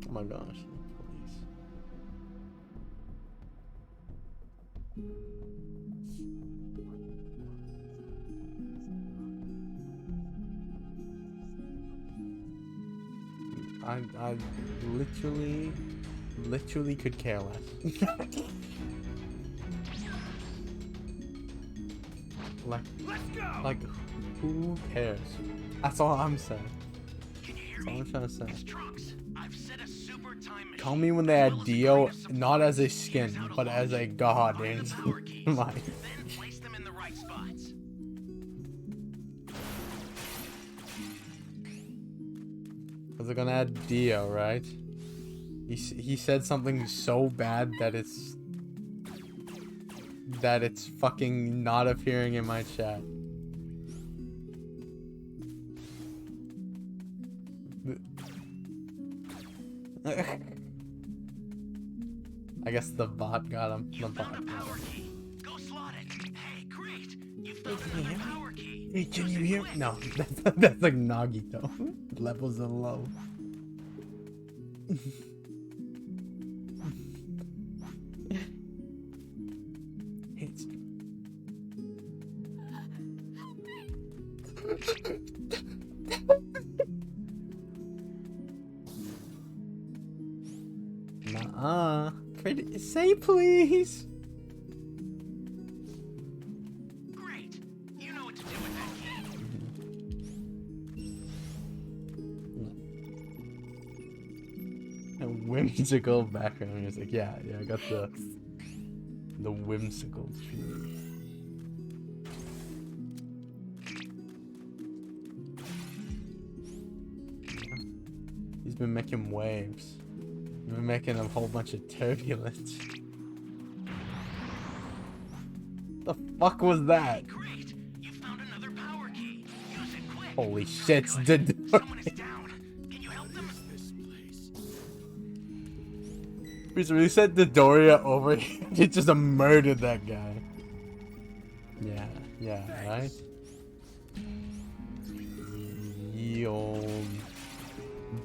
S1: Oh my gosh, please. I literally could care less. Like, who cares? That's all I'm saying.
S2: Can you hear
S1: That's all
S2: me?
S1: I'm trying to say.
S2: It's Trunks. I've set a super time machine.
S1: Call me when they add Dio, not as a skin, but as a god in my.
S2: Then place them in the right spots.
S1: Because they're gonna add Dio, right? He said something so bad that it's fucking not appearing in my chat. I guess the bot got him. The bot got him.
S2: Go slot it. Hey, great. You found another power key.
S1: Hey, can you hear me? No, that's like Nagito. Levels are low. It's... Nuh-uh. Say please.
S2: Great. You know what to do with that key.
S1: A whimsical background music. Yeah, I got the whimsical tree. He's been making waves. He's been making a whole bunch of turbulence. The fuck was that?
S2: Great. You found another power key. Use it quick.
S1: Holy shit,
S2: Good. Someone is down. Can you help them?
S1: Because when you said Dodoria over here, he just murdered that guy. Yeah, right? Ye old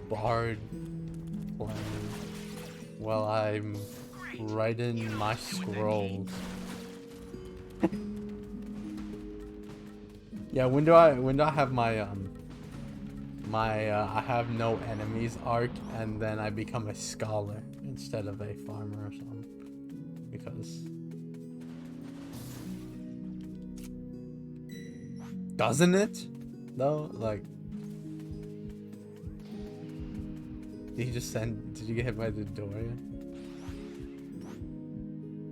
S1: bard playing while I'm writing my scrolls. Yeah, when do I have my I have no enemies arc, and then I become a scholar instead of a farmer or something, because Doesn't it? Though, like, did you get hit by the door yet?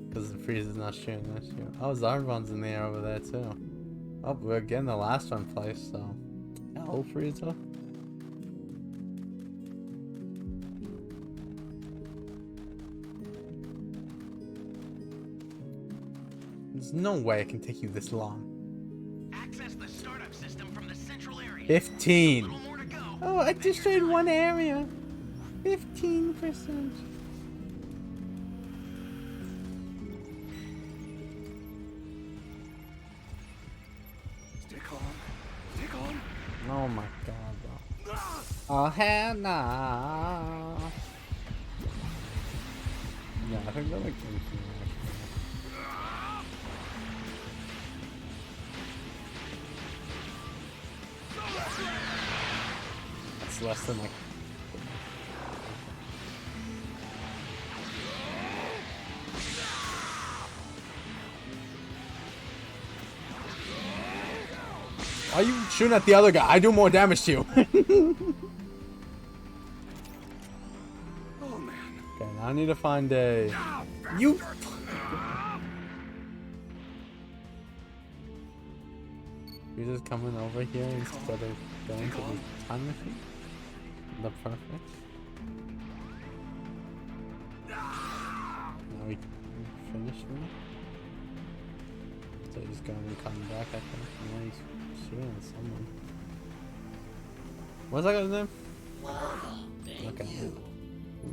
S1: Because the freezer's not shooting this year. Oh, Zarbon's in the air over there too. Oh, we're getting the last one placed, so. Hell, freezer. There's no way it can take you this long.
S2: Access the startup system from the central area.
S1: 15.
S2: A little more to go.
S1: Oh, I destroyed one area. 15%.
S5: Stay calm. Stay calm.
S1: Oh my god, bro. Oh, hell nah. Yeah, I think they're like that's less than like. Why are you shooting at the other guy? I do more damage to you.
S5: Oh man.
S1: Okay, now I need to find a. You. You're just coming over here instead of going to the time machine? The perfect. Now we finished me. So he's going to be coming back, I think. Now he's shooting at someone. What's that guy's name?
S6: Welcome. Thank
S1: Okay.
S6: you.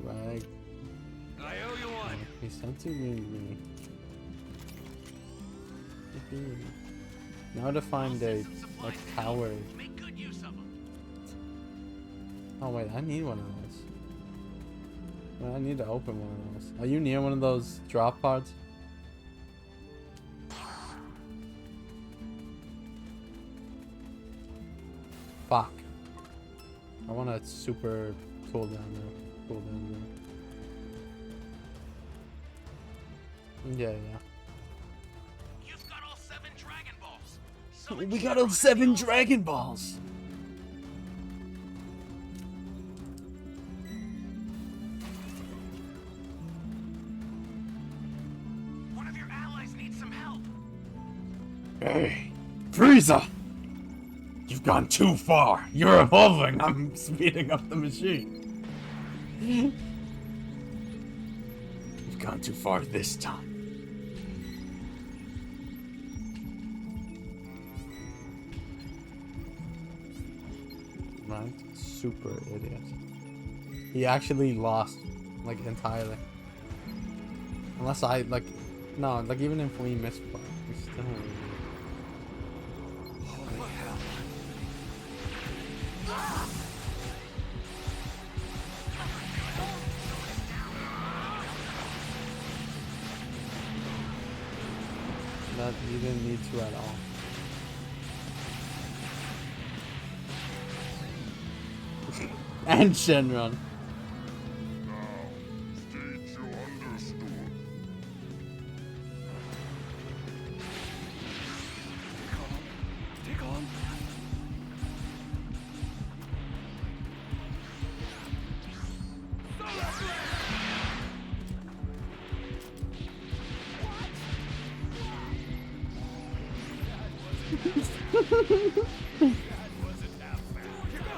S1: Right.
S5: I owe you one.
S1: He sent to me. Now to find a tower.
S2: Make good use of them.
S1: Oh wait, I need one of those. Well, I need to open one of those. Are you near one of those drop pods? Fuck. I want a super cool down there. Cool down there. Yeah, yeah.
S2: You've got all 7 Dragon Balls. So
S1: We got all 7 Dragon Balls!
S2: one of your allies needs some help.
S1: Hey, Frieza! You've gone too far. You're evolving. I'm speeding up the machine. You've gone too far this time. Right? Super idiot. He actually lost, like, entirely. Unless I, like, no, like, even if we misplay, we still lose.
S5: Holy hell.
S1: That you didn't need to at all. And Shenron.
S5: Stay calm.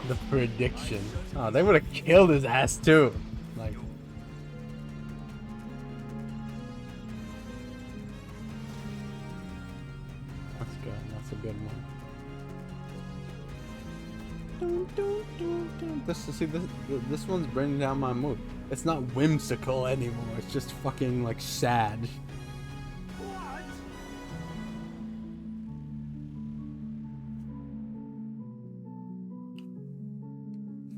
S1: The prediction. Oh, they would have killed his ass too. Like. That's good. That's a good one. This one's bringing down my mood. It's not whimsical anymore. It's just fucking like sad.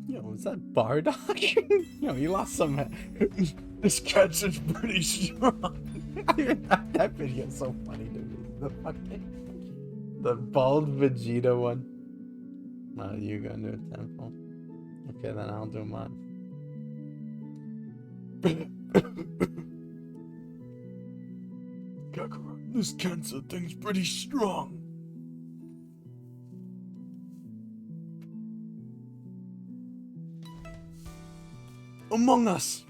S1: Yo, is that Bardock? Yo, he lost some. This catch is pretty strong. That video's so funny to me. The bald Vegeta one. Oh, you're gonna do a temple. Okay, then I'll do mine. Kakarot, this cancer thing's pretty strong. Among Us.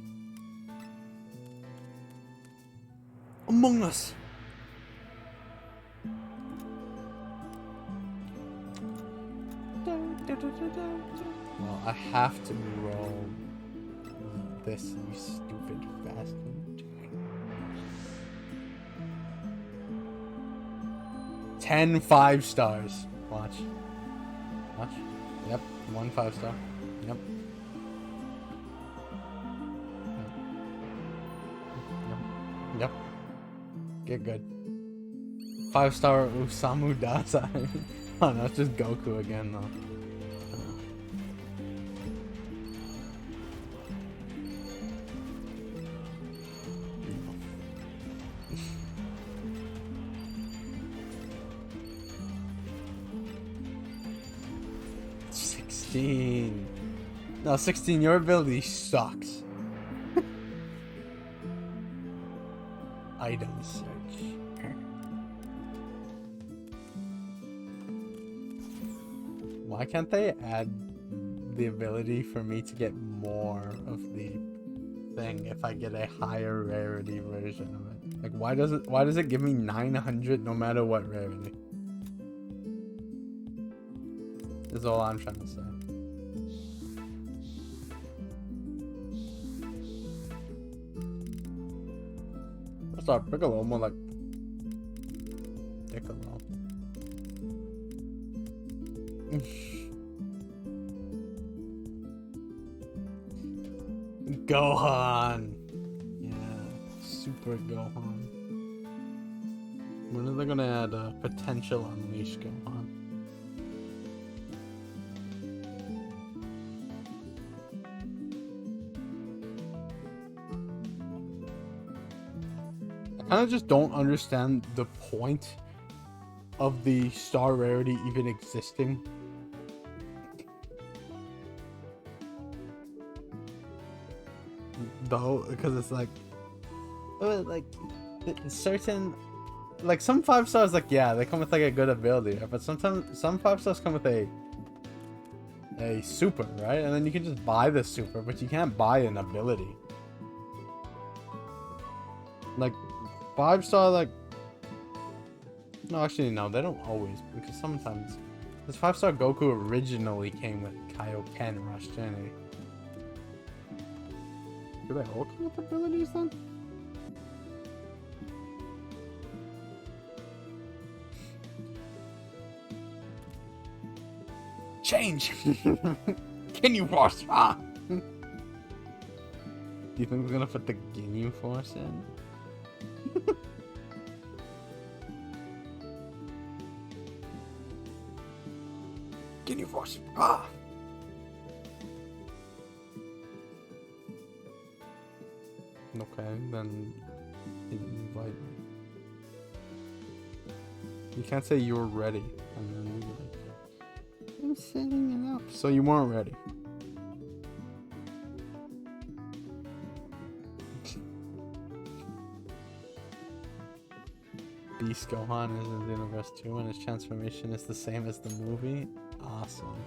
S1: Among Us. Well, I have to roll this, you stupid bastard. 10 5-stars. Watch. Watch. Yep. 1 5-star. Yep. Yep. Get good. 5-star Usamu Dazai. Oh no, it's just Goku again though. 16. No, 16, your ability sucks. Item search. Why can't they add the ability for me to get more of the thing if I get a higher rarity version of it? Like why does it give me 900 no matter what rarity? Is all I'm trying to say. What's up, Piccolo? More like Piccolo. Gohan. Yeah, Super Gohan. When are they gonna add a potential Unleash Gohan? I kind of just don't understand the point of the star rarity even existing. Though, because it's like certain, like some 5-stars, like yeah, they come with like a good ability, right? But sometimes some 5-stars come with a super, right? And then you can just buy the super, but you can't buy an ability. Like 5-star, like no, actually no, they don't always, because sometimes this 5-star Goku originally came with Kaioken Rush Jenny. Do they all come with abilities then? Change! Can you force? Ah! Do you think we're gonna put the Ginyu Force in? Ginyu Force! Ah! Okay, then invite me. You can't say you're ready and then you're like, I'm setting it up. So you weren't ready. Beast Gohan is in Xenoverse 2 and his transformation is the same as the movie. Awesome.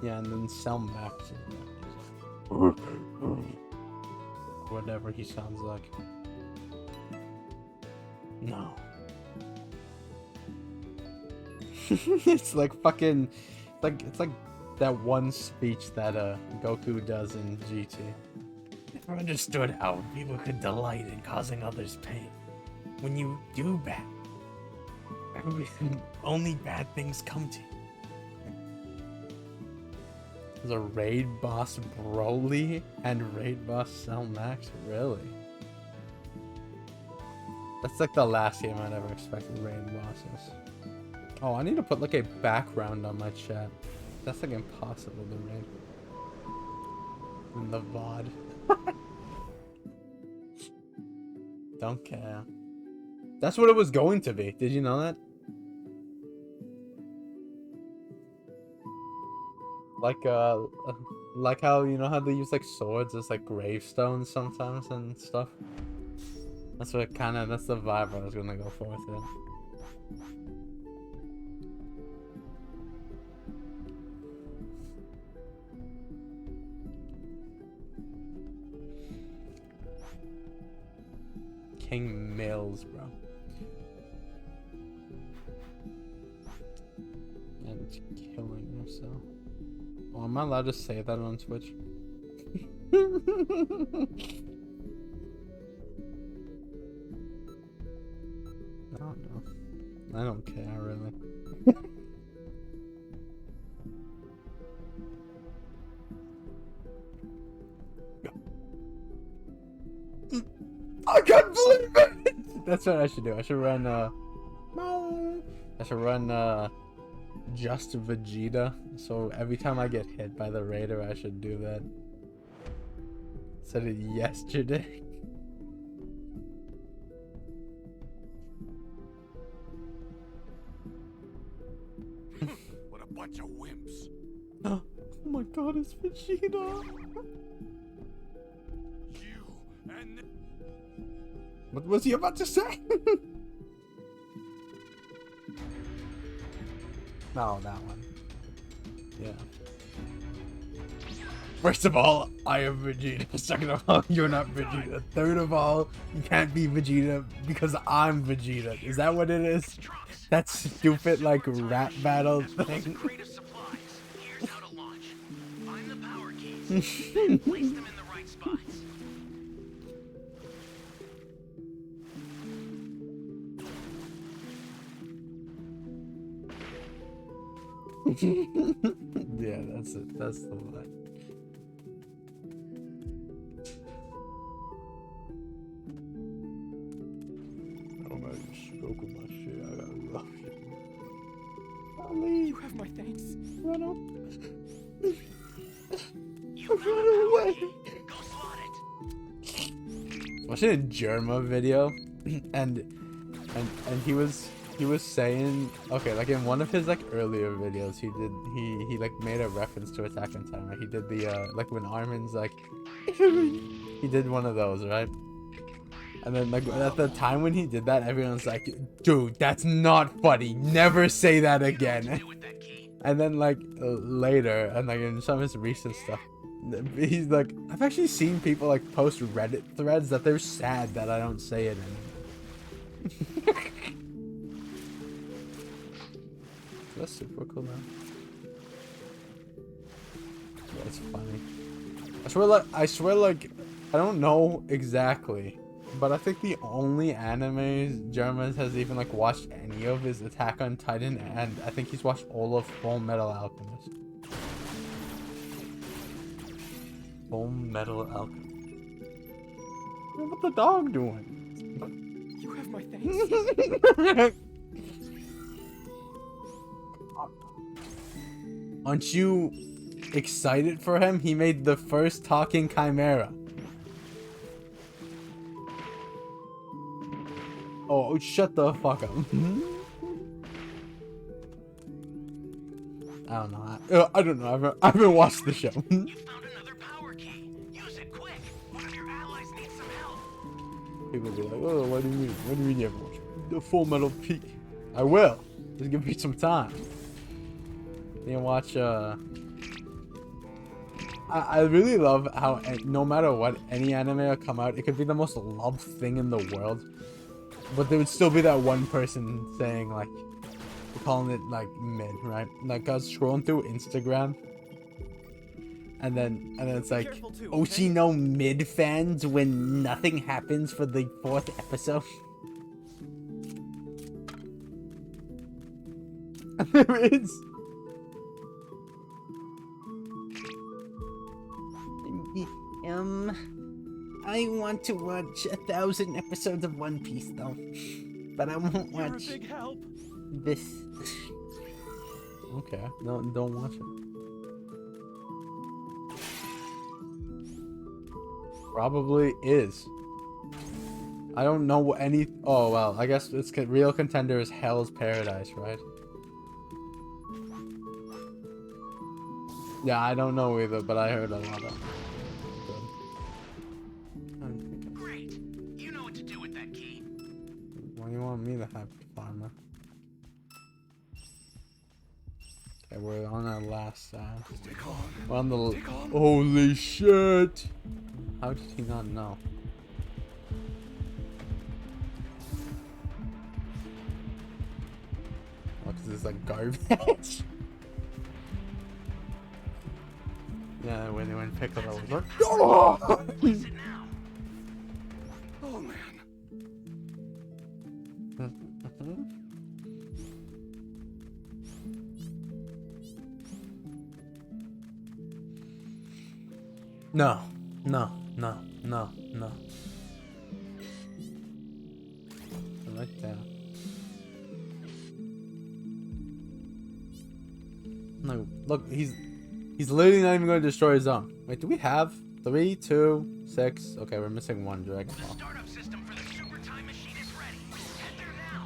S1: Yeah, and then Cell Max. Whatever he sounds like. No. It's like fucking it's like that one speech that Goku does in GT. Never understood how people could delight in causing others pain. When you do bad, only bad things come to you. There's a raid boss Broly and raid boss Cell Max? Really? That's like the last game I never expected raid bosses. Oh, I need to put like a background on my chat. That's like impossible to raid. In the VOD. Don't care. That's what it was going to be. Did you know that? Like how, you know how they use like swords as like gravestones sometimes and stuff? That's what that's the vibe I was gonna go for with it. King Mills, bro. And it's killing yourself. Oh, am I allowed to say that on Twitch? I don't know. I don't care, really. I can't believe it! That's what I should do. I should run, just Vegeta. So every time I get hit by the Raider, I should do that. Said it yesterday.
S5: What a bunch of wimps.
S1: Oh my god, it's Vegeta!
S5: You and
S1: What was he about to say? No, that one. Yeah. First of all, I am Vegeta. Second of all, you're not Vegeta. Third of all, you can't be Vegeta because I'm Vegeta. Is that what it is? That stupid, like, rap battle thing?
S2: Crate of supplies. Here's how to launch. Find the power keys, then place them in the right spots.
S1: Yeah, that's it. That's the one. Oh man, you're stroking my shit. I gotta rough shit. Ali,
S3: You have my thanks.
S1: run up.
S2: You
S1: Run
S2: found a power
S1: away.
S2: key. Go slot it.
S1: Watching a Germa video, and he was saying, okay, like in one of his like earlier videos, he like made a reference to Attack on Titan. Right? He did the like when Armin's like, he did one of those, right? And then like at the time when he did that, everyone's like, dude, that's not funny. Never say that again.
S2: Do with that key.
S1: And then like later, and like in some of his recent stuff, he's like, I've actually seen people like post Reddit threads that they're sad that I don't say it anymore. That's super cool, man. That's funny. I swear, like, I don't know exactly, but I think the only animes German has even like watched any of is Attack on Titan, and I think he's watched all of Full Metal Alchemist. Full Metal Alchemist. What's the dog doing?
S3: You have my thanks.
S1: Aren't you excited for him? He made the first talking chimera. Oh, shut the fuck up. I don't know. I don't know. I haven't watched the show.
S2: You found another power key. Use it quick. One of your allies needs some help.
S1: People be like, oh, what do you mean? What do you mean you haven't watched the Full Metal Peak? I will. Just give me some time. You watch, I really love how no matter what, any anime will come out, it could be the most loved thing in the world, but there would still be that one person saying, like, calling it, like, mid, right? Like, I was scrolling through Instagram, and then it's like, Oshino mid fans when nothing happens for the 4th episode. And there is. I want to watch 1,000 episodes of One Piece though, but I won't watch this. Okay, don't watch it. Probably is. I don't know any. Oh well, I guess it's real contender is Hell's Paradise, right? Yeah, I don't know either, but I heard a lot of.
S2: Great. You know what to do with that key.
S1: What do you want me to have, farmer? Okay, we're on our last side.
S5: Stick on.
S1: We're on the.
S5: Stick on.
S1: Holy shit! How did he not know? is like garbage. Yeah, when Piccolo was like, oh!
S2: Place it now.
S5: Oh man.
S1: No, no, no, no, no. Right there. No, look, he's literally not even going to destroy his own. Wait, do we have 3, 2, 6? Okay, we're missing one Dragon
S2: The
S1: Ball.
S2: startup system for the super time machine is ready. Head there now.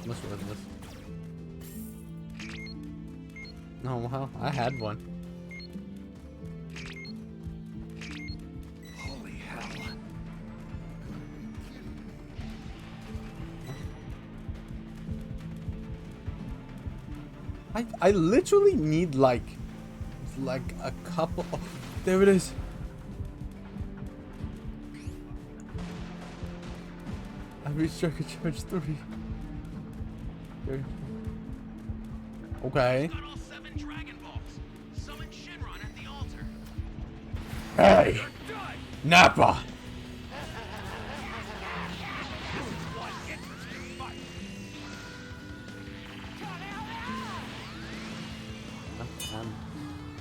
S1: What's with this? No, well, I had one.
S5: Holy hell.
S1: I literally need like a couple. Oh, there it is. I reached Dragon Charge 3. Okay.
S2: Got all 7 Dragon Balls. Summon Shinron at the altar.
S1: Hey, Nappa.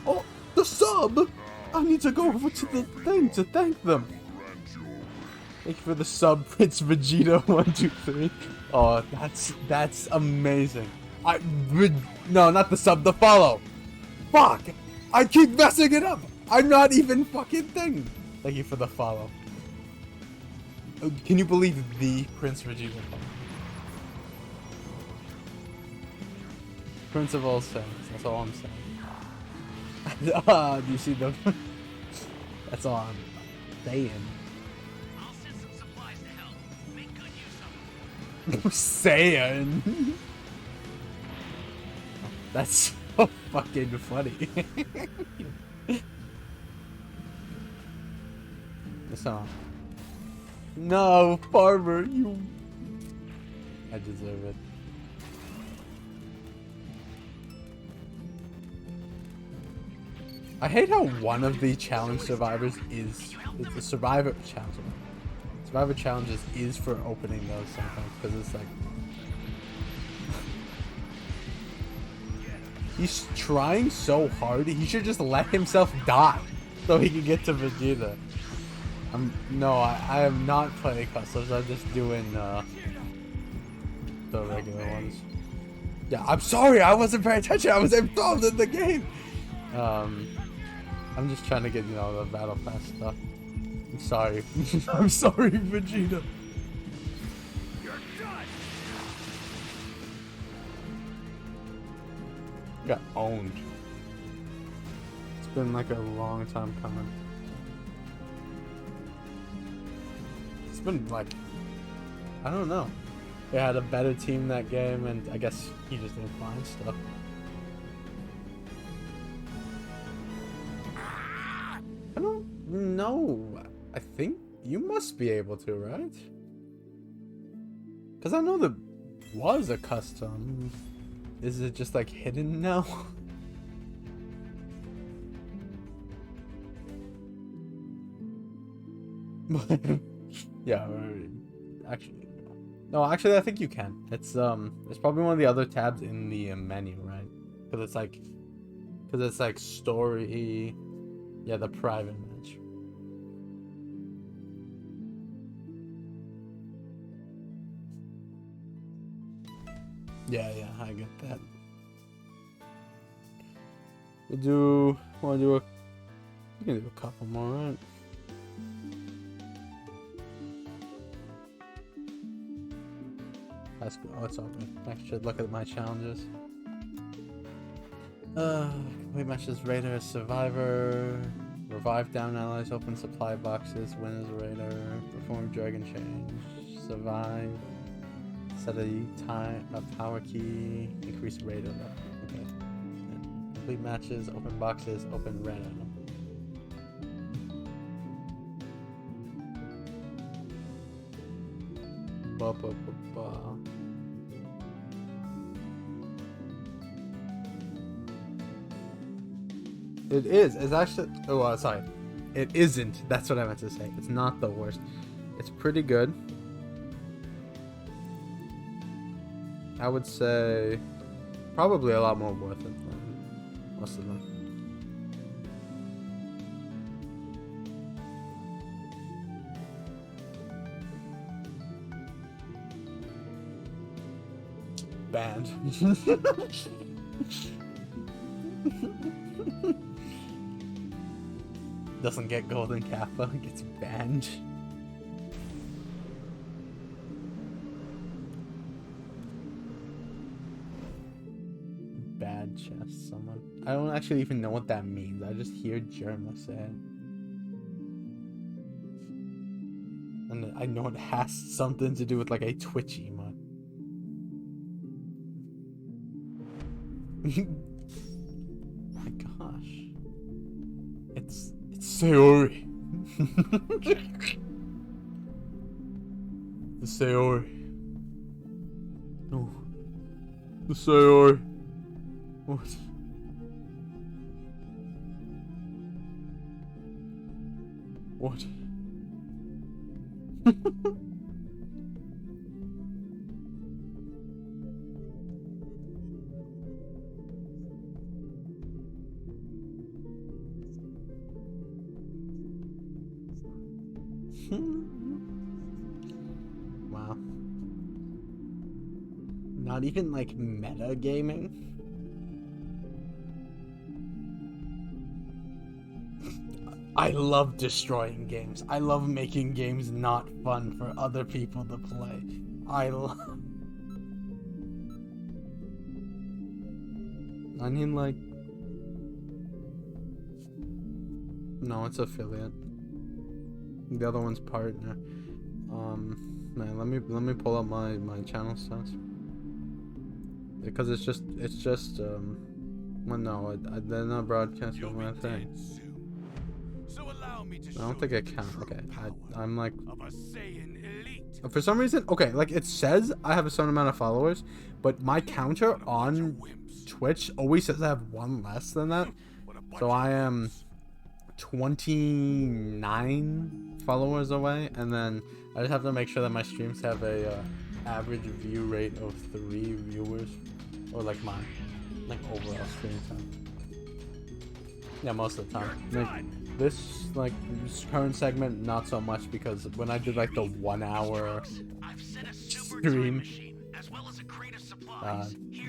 S1: Oh, the sub! I need to go over to the thing to thank them. Thank you for the sub, Prince Vegeta 123. Oh, that's amazing. No, not the sub, the follow. Fuck! I keep messing it up. I'm not even fucking thing. Thank you for the follow. Can you believe the Prince Vegeta? Prince of all saints. That's all I'm saying. Do you see them? That's all I'm saying.
S2: I'll send some supplies to help. Make good use of them.
S1: Saying. That's so fucking funny. The song. No, Farmer, you. I deserve it. I hate how one of the challenge survivors is the survivor challenge. Survivor challenges is for opening those sometimes because it's like he's trying so hard. He should just let himself die so he can get to Vegeta. I am not playing customs. I'm just doing the regular ones. Yeah, I'm sorry. I wasn't paying attention. I was involved in the game. I'm just trying to get, the battle pass stuff. I'm sorry. I'm sorry, Vegeta. Got owned. It's been like a long time coming. It's been like, I don't know. They had a better team that game, and I guess he just didn't find stuff. I don't know. I think you must be able to, right? Because I know there was a custom. Is it just like hidden now? Yeah, actually, no. Actually, I think you can. It's probably one of the other tabs in the menu, right? Because it's like story. Yeah, the private match. Yeah, I get that. We can do a couple more, right? That's good. Oh, it's all good. I should look at my challenges. Complete matches, Raider, Survivor, revive down allies, open supply boxes, win as Raider, perform Dragon Change, survive, set a power key, increase Raider level. Okay. And complete matches, open boxes, open Raider. Ba, ba, ba, ba. It is. It's actually. Oh, sorry. It isn't. That's what I meant to say. It's not the worst. It's pretty good. I would say probably a lot more worth it than most of them. Banned. Doesn't get golden kappa, gets banned. Bad chest, someone. I don't actually even know what that means. I just hear Jerma say it. And I know it has something to do with like a Twitch emote. My gosh. It's Sayori. The Sayori. No. The Sayori. What? What? Wow. Not even like meta gaming. I love destroying games. I love making games not fun for other people to play. I mean, like, no, it's affiliate. The other one's partner. Man, let me pull up my channel stats because it's just well, no, they're not broadcasting my thing.
S5: So allow me to
S1: I don't think I can. Okay, I'm like,
S5: of a Saiyan elite.
S1: for some reason, okay, like it says I have a certain amount of followers, but my counter on Twitch always says I have one less than that. So I am 29 followers away, and then I just have to make sure that my streams have a average view rate of 3 viewers, or like my overall stream time. Yeah, most of the time. This current segment, not so much, because when I did like the 1 hour stream,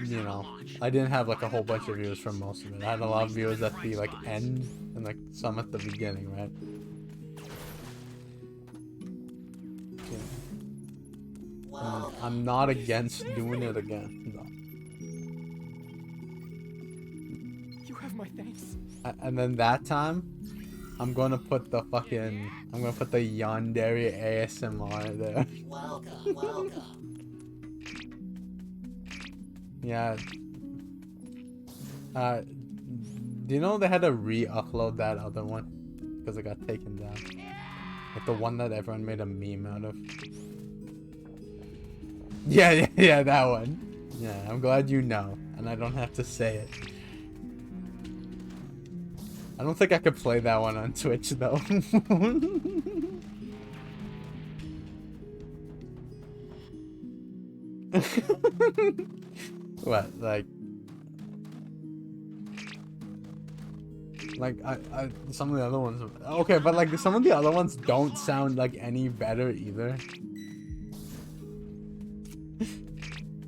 S1: you know, I didn't have like a whole bunch of viewers for most of it. I had a lot of viewers at the like end and like some at the beginning, right? Yeah. I'm not against doing it again. No.
S3: You have my thanks.
S1: And then that time, I'm gonna put the Yandere ASMR there.
S6: Welcome, welcome.
S1: Yeah. Do you know they had to re-upload that other one because it got taken down? Like the one that everyone made a meme out of. Yeah, that one. Yeah, I'm glad you know, and I don't have to say it. I don't think I could play that one on Twitch though. What, like I some of the other ones, okay, but like some of the other ones don't sound like any better either.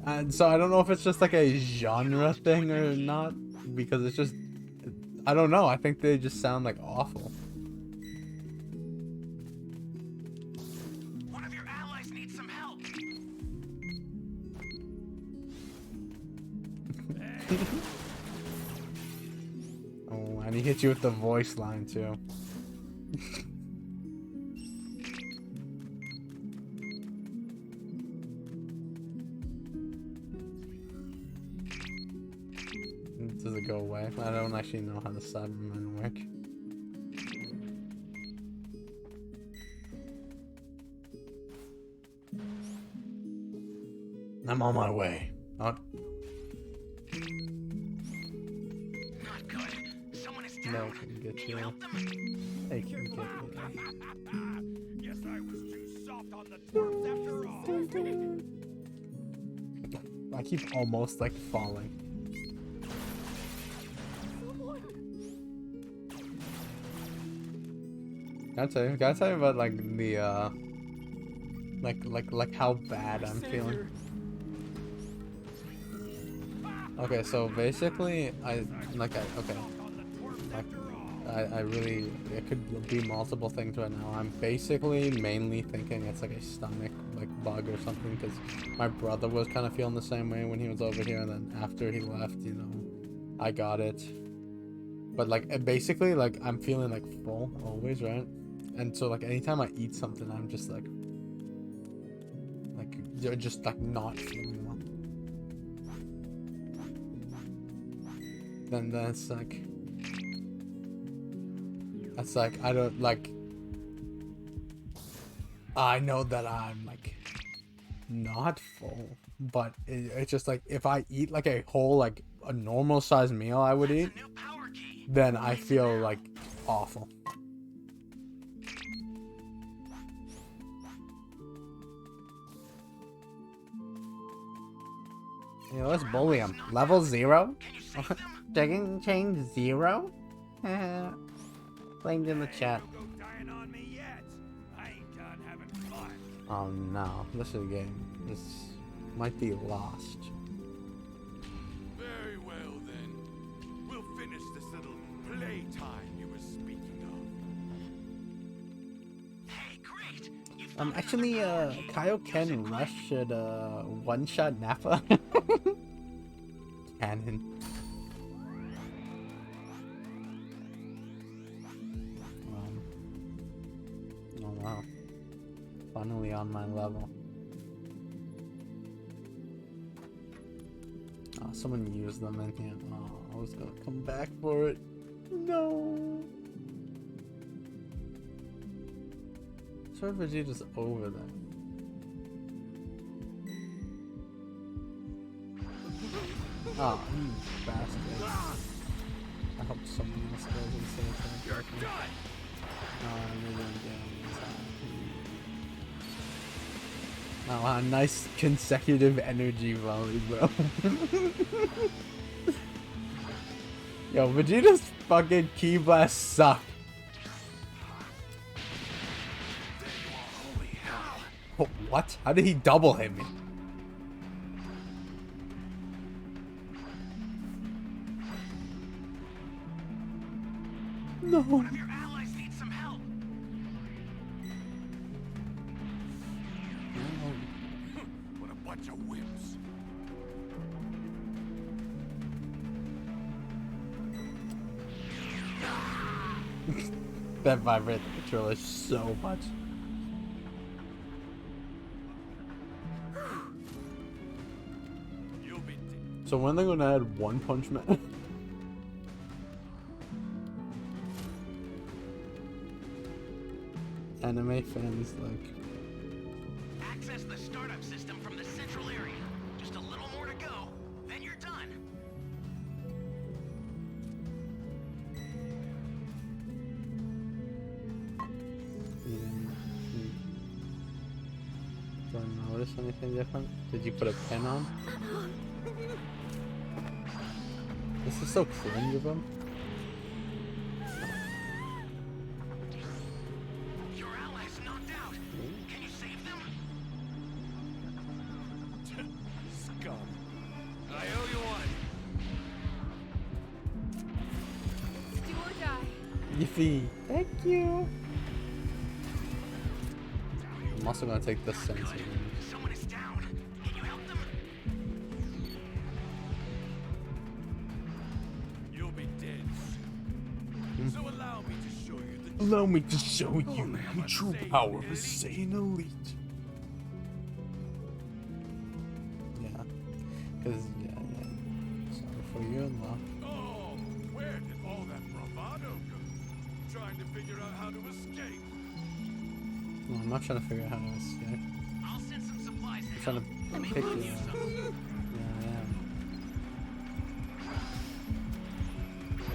S1: And so I don't know if it's just like a genre thing or not, because it's just, I don't know, I think they just sound like awful.
S2: One of your allies needs some help.
S1: Oh, and he hit you with the voice line too. Does it go away? I don't actually know how the Cybermen work. I'm on my way. Oh,
S2: Not good. Someone is down.
S1: no, can get
S2: Can you
S1: you.
S2: help them?
S1: They can get you.
S5: Guess I was too soft on the twerps after all.
S1: I keep almost like falling. Gotta tell you about like the like how bad I'm feeling. Okay, so basically I really, it could be multiple things right now. I'm basically mainly thinking it's like a stomach like bug or something, because my brother was kind of feeling the same way when he was over here, and then after he left, you know, I got it. But like basically like I'm feeling like full always, right? And so like anytime I eat something, I'm just like just like not feeling well. Then it's like I don't like, I know that I'm like not full, but it's just like if I eat like a whole like a normal sized meal I would eat,
S2: New power key.
S1: then I feel like awful. Yeah, let's bully him. Level 0?
S2: Can you save them?
S1: Taking change 0? Blamed in the chat.
S5: Don't go dying on me yet. I ain't done having fun.
S1: Oh no, this is a game. This might be lost.
S5: Very well then. We'll finish this little playtime you were speaking of.
S2: Hey, great. You found
S1: Actually, Kaioken Rush should one-shot Nappa. Cannon. Oh wow. Finally on my level. Oh, someone used them in here. Oh, I was gonna come back for it. No. Sure, Vegeta's over there. Oh, you bastard. I hope someone else goes instead of that.
S2: You're done.
S1: Maybe I'm down. Oh, wow, nice consecutive energy volley, bro. Yo, Vegeta's fucking key blasts suck.
S5: Holy hell.
S1: Oh, what? How did he double hit me? No.
S2: One of your allies needs some help.
S5: What a bunch of wimps.
S1: That vibrates the controller so much.
S5: You'll be
S1: So when are they gonna add One Punch Man? Anime fans like.
S2: Access the startup system from the central area. Just a little more to go, then you're done.
S1: Do I notice anything different? Did you put a pin on? This is so cringe of him.
S2: Your allies knocked out. Can you save them?
S5: scum. I owe you one.
S6: Do or die.
S1: Yiffy, thank you. I'm also gonna take this sense.
S2: Someone is down. Can you help them?
S5: You'll be dead soon. So allow me to show you the
S1: Allow me to show you
S5: Only
S1: the
S5: I'm
S1: true
S5: a
S1: power of a
S5: Saiyan
S1: Saiyan Elite. Yeah, cause yeah. Sorry for you, love.
S5: Oh, where did all that bravado go? Trying to figure out how to escape.
S1: No, I'm not trying to figure out how to escape.
S2: I'll send some supplies to
S1: I'm trying
S2: help.
S1: to Kick you. Yeah, I am.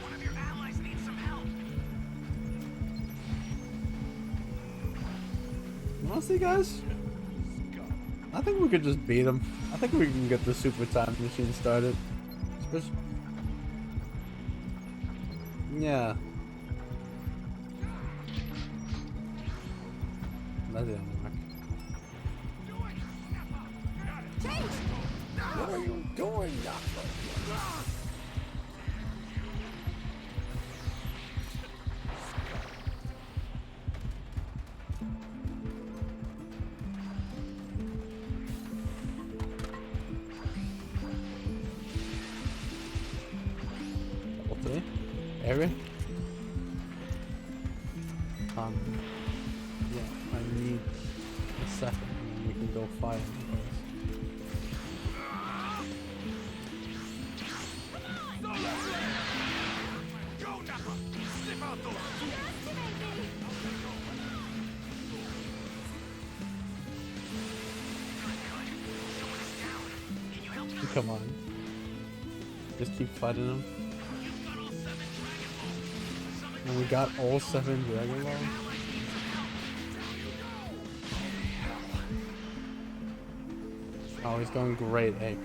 S2: One of your allies needs some help.
S1: Honestly, guys, I think we could just beat him. I think we can get the super time machine started. Yeah. That didn't work. What are you doing, Doctor? Okay. Area? Yeah, I need a second and then we can go fight him.
S5: Go, Nappa! Slip out those!
S1: Come on. Just keep fighting him. And we got all 7 Dragonballs? Oh, he's going great, eh?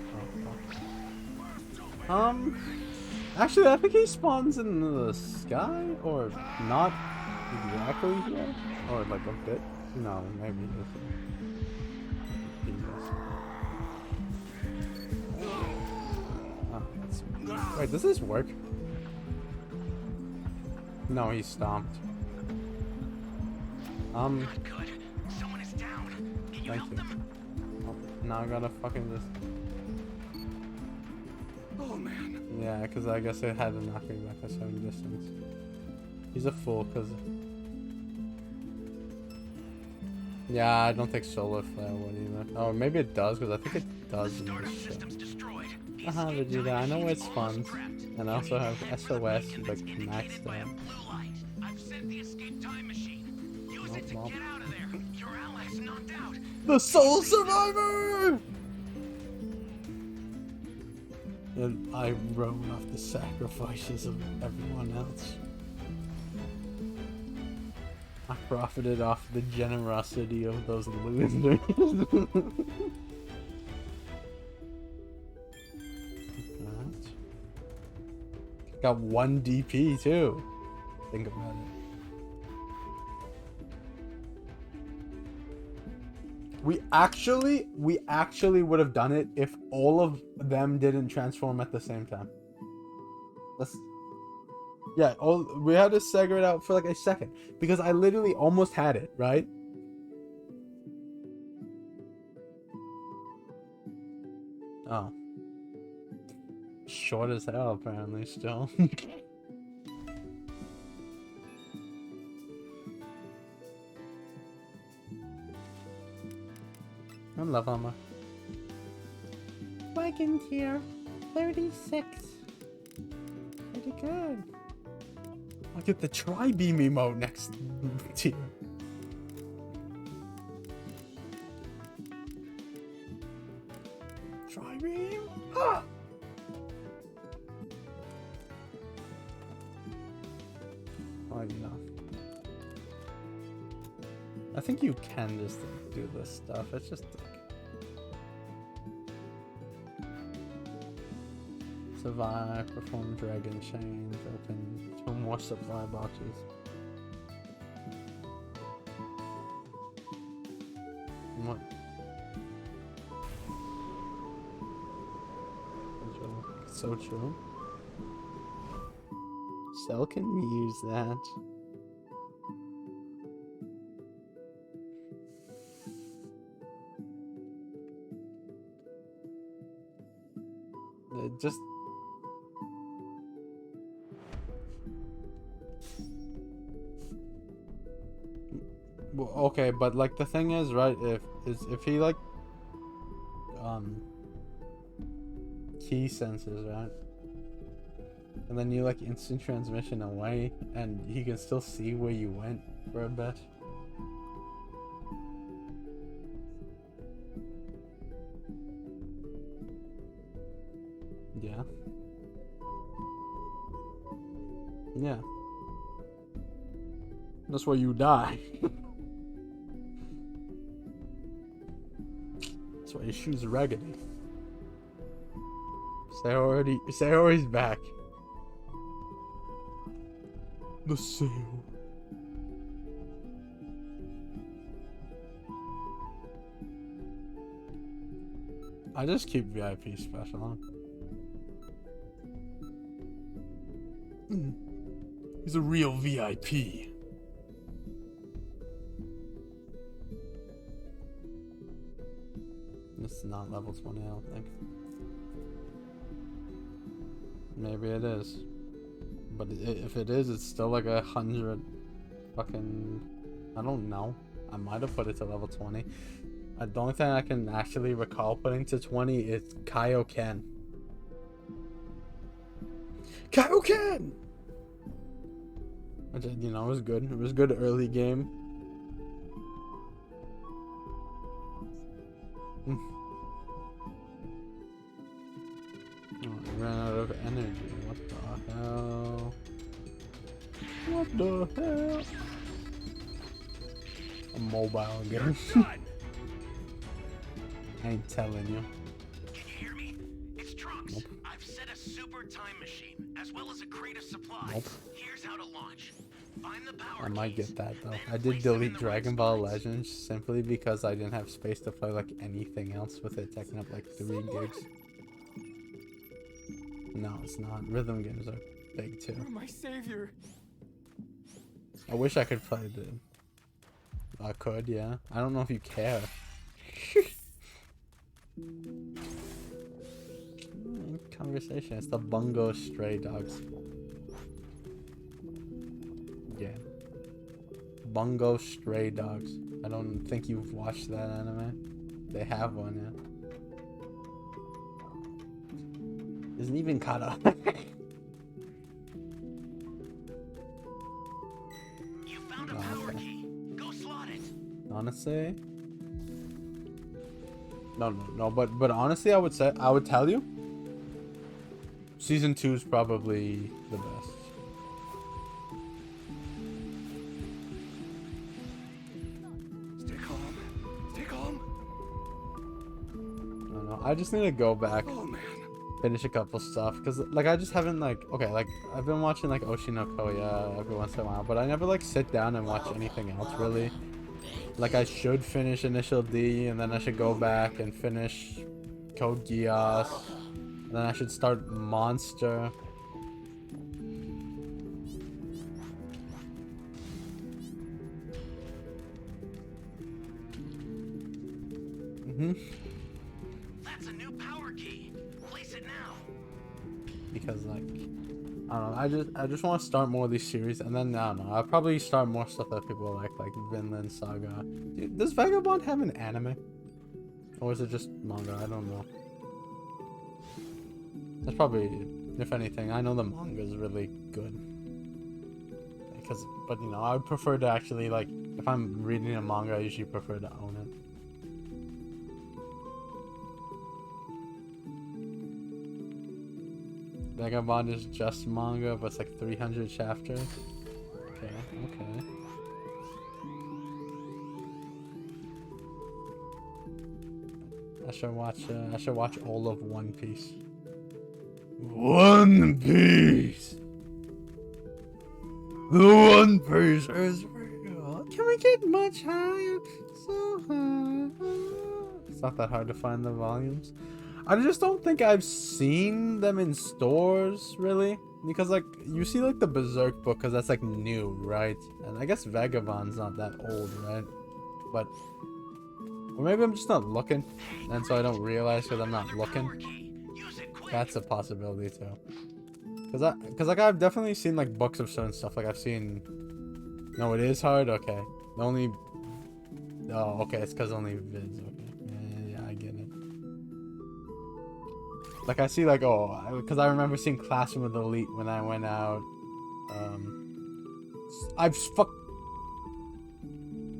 S1: Oh. Actually, I think he spawns in the sky, or not exactly here, or like a bit. No, maybe he does. Oh, that's... Wait, does this work? No, he stomped.
S2: Good. Someone is down. Can you
S1: Thank
S2: help
S1: you.
S2: them?
S1: Oh, now I gotta fucking just...
S5: Oh, man.
S1: Yeah, because I guess it had to knock me back a certain distance. He's a fool, because... Yeah, I don't think solar flare would either. Oh, maybe it does, because I think it does in
S2: Startup
S1: this show.
S2: system's destroyed.
S1: Vegeta, I know it's fun. And I also have SOS, like, maxed out.
S2: I've sent the escape time machine. Use it to
S1: Nope.
S2: get out of there. Your allies knocked out.
S1: The Soul Survivor! And I wrote off the sacrifices of everyone else. I profited off the generosity of those losers. Got 1 DP too. Think about it. We actually would have done it if all of them didn't transform at the same time. Yeah, we had to stagger it out for like a second because I literally almost had it, right? Oh. Short as hell, apparently, still. I love armor. Wagon tier 36. Pretty good. I'll get the tri-beam emote next tier. Tri-beam? Ah! Oh, enough. I think you can just like, do this stuff. It's just like survive, perform dragon chains, open 2 more supply boxes. What? So true. Cell can use that. Just well, okay, but like the thing is, right? If he like key senses, right? And then you like instant transmission away, and he can still see where you went for a bit. Yeah. Yeah. That's where you die. That's why your shoes raggedy. Sayori's back. The sale. I just keep VIP special on. He's a real VIP. This is not level 20, I don't think. Maybe it is. But if it is, it's still like 100 fucking... I don't know. I might have put it to level 20. The only thing I can actually recall putting to 20 is Kaioken. Kaioken! Which, you know, was good. It was good early game. Oh, I ran out of energy. What the hell? What the hell? A mobile game. I ain't telling you.
S2: Can you hear me? It's Trunks.
S1: Nope.
S2: I've set a super time machine, as well as a crate of supplies.
S1: Nope.
S2: Here's how to launch. Find the power
S1: I might
S2: keys,
S1: get that though.
S2: then
S1: I did
S2: place them in
S1: delete
S2: the right
S1: Dragon Ball
S2: spots.
S1: Legends simply because I didn't have space to play like anything else with it, taking up like 3 gigs. No, it's not. Rhythm games are big too.
S3: You're my savior.
S1: I wish I could play the... I could, yeah. I don't know if you care. Conversation. It's the Bungo Stray Dogs. Yeah. Bungo Stray Dogs. I don't think you've watched that anime. They have one, yeah. Isn't even caught up.
S2: You found a
S1: Oh,
S2: power
S1: okay.
S2: key. Go slot it.
S1: Honestly, no. But honestly, I would tell you, season 2 is probably the best.
S3: Stay calm. Stay calm.
S1: I don't know. I just need to go back,
S3: Oh man.
S1: finish a couple stuff, because like I just haven't like like I've been watching like Oshi no Koya every once in a while, but I never like sit down and watch anything else really. Like I should finish Initial D, and then I should go back and finish Code Geass, and then I should start Monster.
S2: That's a new power key. Place it now.
S1: Because like I don't know, I just want to start more of these series, and then I don't know, I'll probably start more stuff that people like Vinland Saga. Dude, does Vagabond have an anime, or is it just manga? I don't know. That's probably, if anything, I know the manga is really good. But you know, I would prefer to actually like, if I'm reading a manga, I usually prefer to own it. Vagabond is just manga, but it's like 300 chapters. Okay. I should watch all of One Piece. One Piece. The One Piece is real. Can we get much higher? So high. It's not that hard to find the volumes. I just don't think I've seen them in stores, really. Because, like, you see, like, the Berserk book, because that's, like, new, right? And I guess Vagabond's not that old, right? But, or maybe I'm just not looking, and so I don't realize because I'm not looking.
S2: Use it quick.
S1: That's a possibility, too. Because, like, I've definitely seen, like, books of certain stuff. Like, I've seen... No, it is hard? Okay. The only... Oh, okay, it's because only vids, okay. Yeah, I get it. Like, I see, like, because I remember seeing Classroom of the Elite when I went out.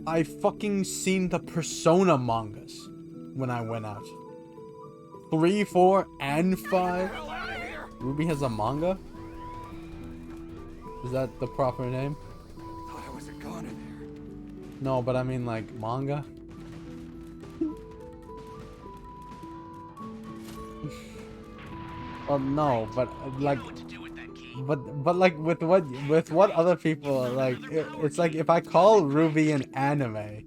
S1: I fucking seen the Persona mangas when I went out. 3, 4, and 5.
S3: Hell out of here.
S1: Ruby has a manga? Is that the proper name?
S3: Thought I was a goner there.
S1: No, but I mean like manga. Well, no, but like,
S2: What to do with that key?
S1: but like with what other people like, it's like if I call Ruby an anime,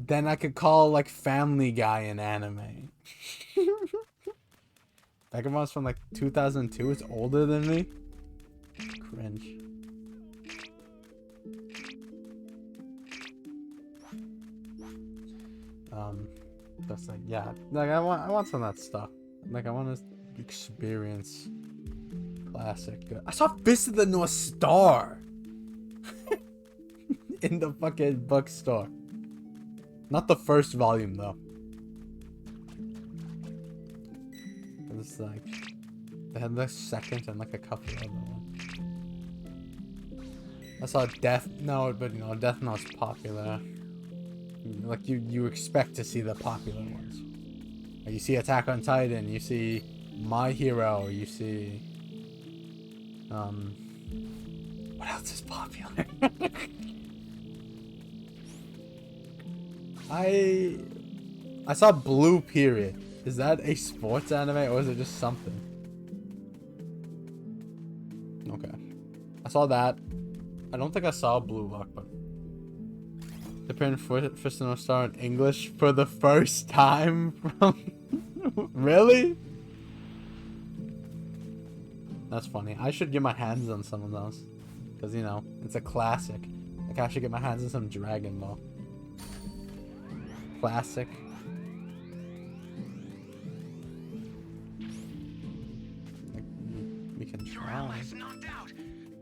S1: then I could call like Family Guy an anime. Dragonball's from like 2002. It's older than me. Cringe. That's like, yeah, like I want some of that stuff. Like I want to experience classic. I saw Fist of the North Star in the fucking bookstore. Not the first volume though. It's like they had the second and like a couple other ones. I saw Death Note, but you know Death Note's popular. Like you expect to see the popular ones. Like, you see Attack on Titan, you see My Hero, you see what else is popular? I saw Blue Period. Is that a sports anime or is it just something? Okay. I saw that. I don't think I saw Blue Lock, but appearing Fist of the North Star in English for the first time from really? That's funny. I should get my hands on some of those. Because, you know, it's a classic. Like, I should get my hands on some Dragon Ball. Classic. Like, we can
S2: Your
S1: try.
S2: allies knocked out.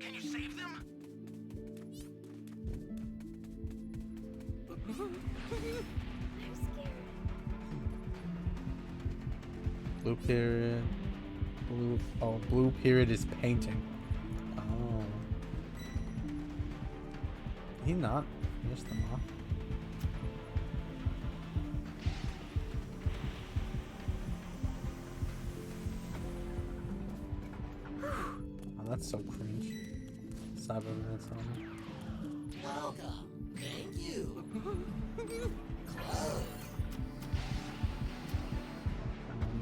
S2: Can you save them?
S6: I'm scared.
S1: Blue Period. Blue Period is painting. Oh. He not. Just the moth. Oh, that's so cringe. Cyberman's on.
S4: Welcome. Thank you. Close.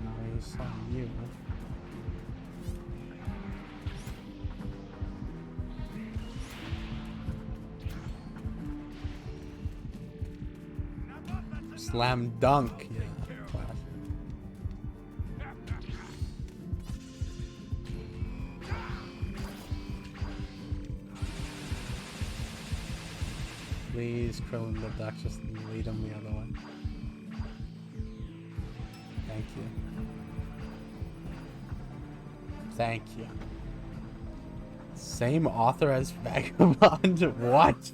S1: Nice on you. Slam dunk. Yeah. Class. Please, Krillin the Duck, just lead him the other way. Thank you. Thank you. Same author as Vagabond? What?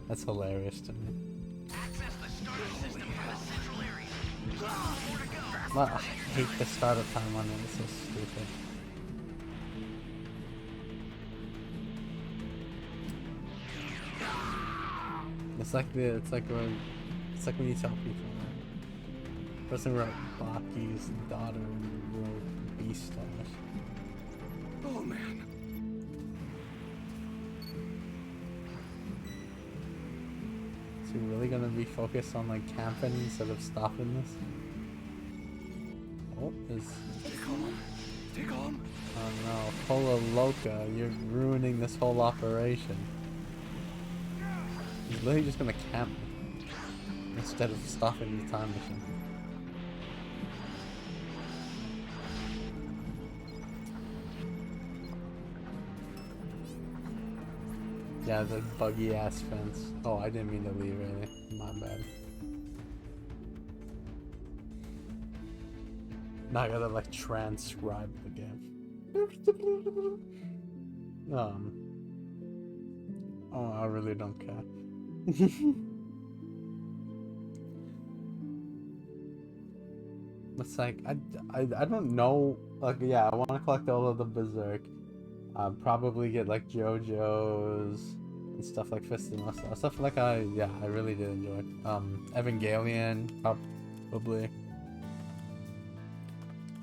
S1: That's hilarious to me.
S2: Access the startup system from the central area. More to go.
S1: Well, I hate the startup time on it. It's so stupid. It's like when you tell people that person wrote Baki's daughter wrote Beastars.
S3: Oh man.
S1: Is he really gonna be focused on like camping instead of stopping this? Oh,
S3: Stay calm. Stay calm.
S1: oh no, Pola Loca, you're ruining this whole operation. He's literally just gonna camp instead of stopping the time machine. Yeah, the buggy ass fence. Oh, I didn't mean to leave really. My bad. Now I gotta like transcribe the game. Oh, I really don't care. It's like I don't know. Like, yeah, I want to collect all of the Berserk. Probably get like JoJo's and stuff like Fist of the North Star. Stuff like I really did enjoy. Evangelion probably.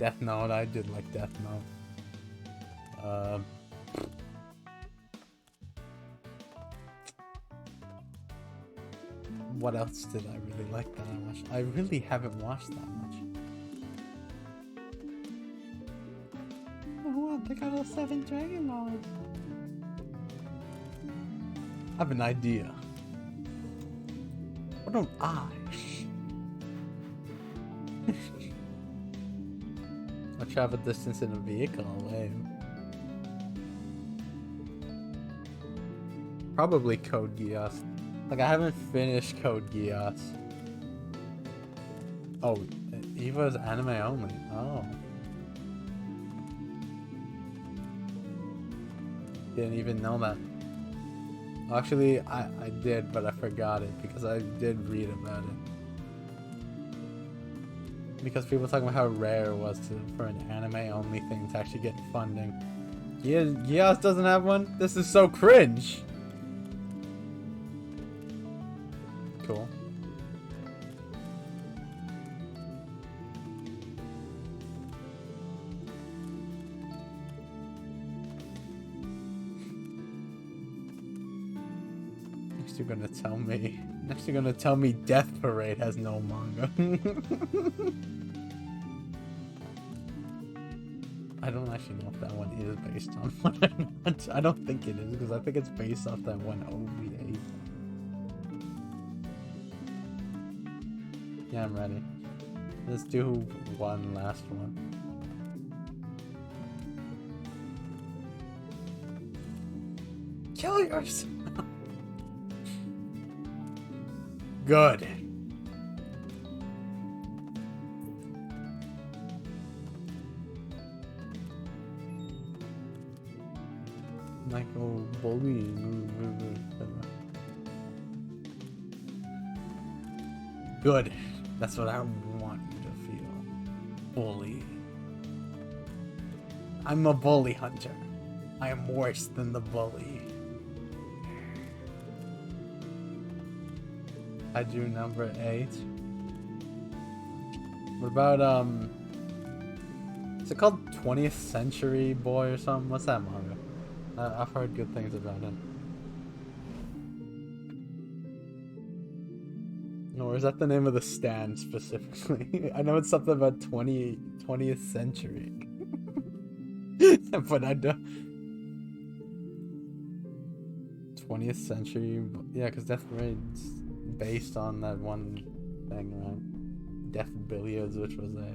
S1: Death Note. I did like Death Note. What else did I really like that I watched? I really haven't watched that much. Oh, what? They got all 7 Dragon Balls. I have an idea. Why don't I? I'll travel distance in a vehicle away. Probably Code Geass. Like, I haven't finished Code Geass. Oh, Eva's anime only. Oh. Didn't even know that. Actually, I did, but I forgot it because I did read about it. Because people were talking about how rare it was for an anime-only thing to actually get funding. Geass doesn't have one? This is so cringe! Cool. Next you're gonna tell me Death Parade has no manga. I don't actually know if that one is based on one. I don't think it is, because I think it's based off that one OVA. Yeah, I'm ready. Let's do one last one. Kill yourself! Good. Michael bullying. Good. That's what I want you to feel. Bully. I'm a bully hunter. I am worse than the bully. I do number 8. What about, is it called 20th Century Boy or something? What's that manga? I've heard good things about it. Or is that the name of the stand specifically? I know it's something about 20th century. But I don't... 20th century... Yeah, because Death Parade's based on that one thing, right? Death Billiards, which was a...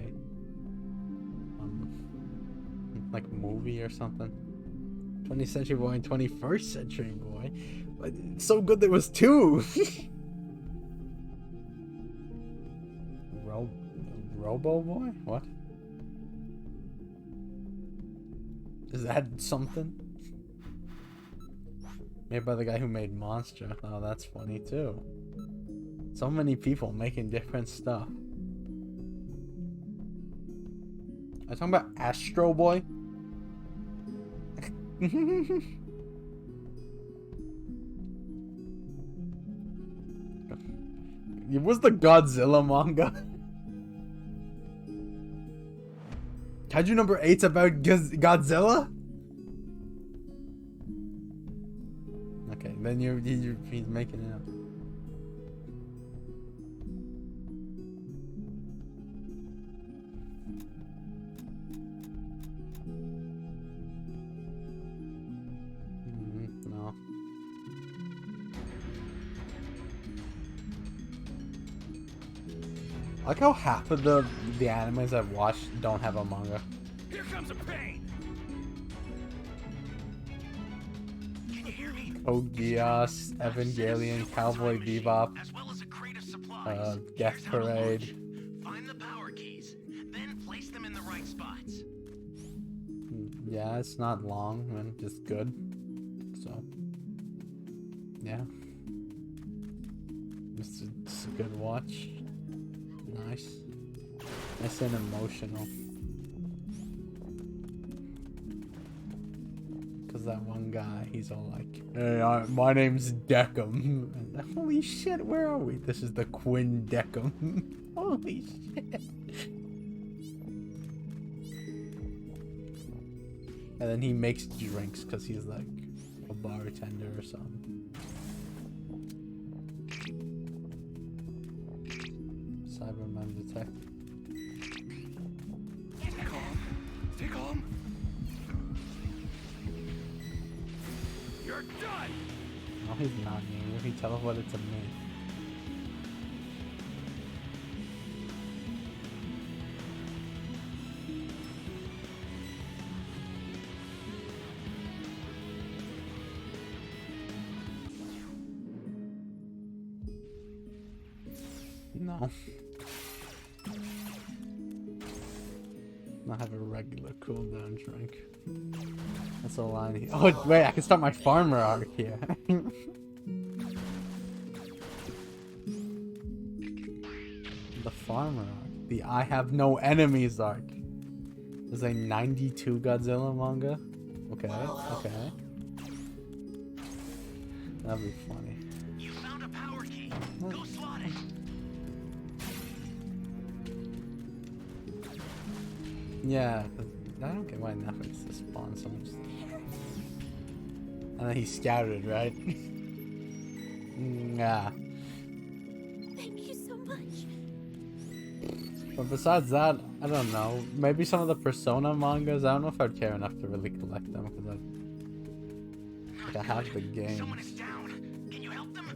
S1: like, movie or something. 20th Century Boy and 21st Century Boy. But it's so good there was 2! Robo Boy? What? Is that something? Made by the guy who made Monster. Oh, that's funny too. So many people making different stuff. Are you talking about Astro Boy? It was the Godzilla manga. Kaiju number 8's about Godzilla? Okay, then he's making it up. No. I like how half of the animes I've watched don't have a manga.
S2: Here comes a pain. Can you hear me?
S1: Code Geass, Evangelion, Cowboy Bebop,
S2: As well as a crate of supplies.
S1: Death
S2: Here's how to launch.
S1: Parade.
S2: Find the power keys, then place them in the right spots.
S1: Yeah, it's not long and just good. So, yeah. It's a good watch. Nice. Nice and emotional. Cause that one guy, he's all like, "Hey, my name's Deckham." And, holy shit, where are we? This is the Quinn Deckham. Holy shit. And then he makes drinks because he's like a bartender or something. Cyberman detective.
S3: Stay calm. Stay calm.
S5: You're done!
S1: No, he's not me. He teleported to me. No. Not have a regular cooldown drink. That's a line here. Oh wait, I can start my farmer arc here. The farmer arc. The I have no enemies arc. There's a 92 Godzilla manga. Okay, okay. That'd be funny.
S2: You found a power key. Go slot it.
S1: Yeah, 'cause I don't get why Netflix just spawns so much stuff. And then he scouted, right? Yeah.
S6: Thank you so much.
S1: But besides that, I don't know. Maybe some of the Persona mangas. I don't know if I'd care enough to really collect them because I have the game.
S2: Someone is down. Can you help them?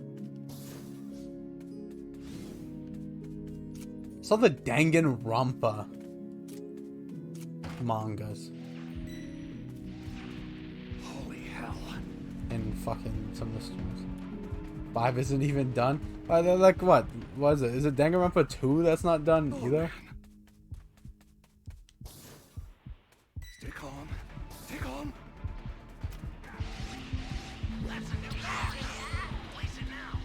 S1: So the Danganronpa mangas
S3: Holy hell.
S1: in fucking some of the stores. 5 isn't even done. They're like what? What is it? Is it Danganronpa 2 that's not done either?
S3: Stay calm. Stay calm.
S2: That's a new power key. Place it now.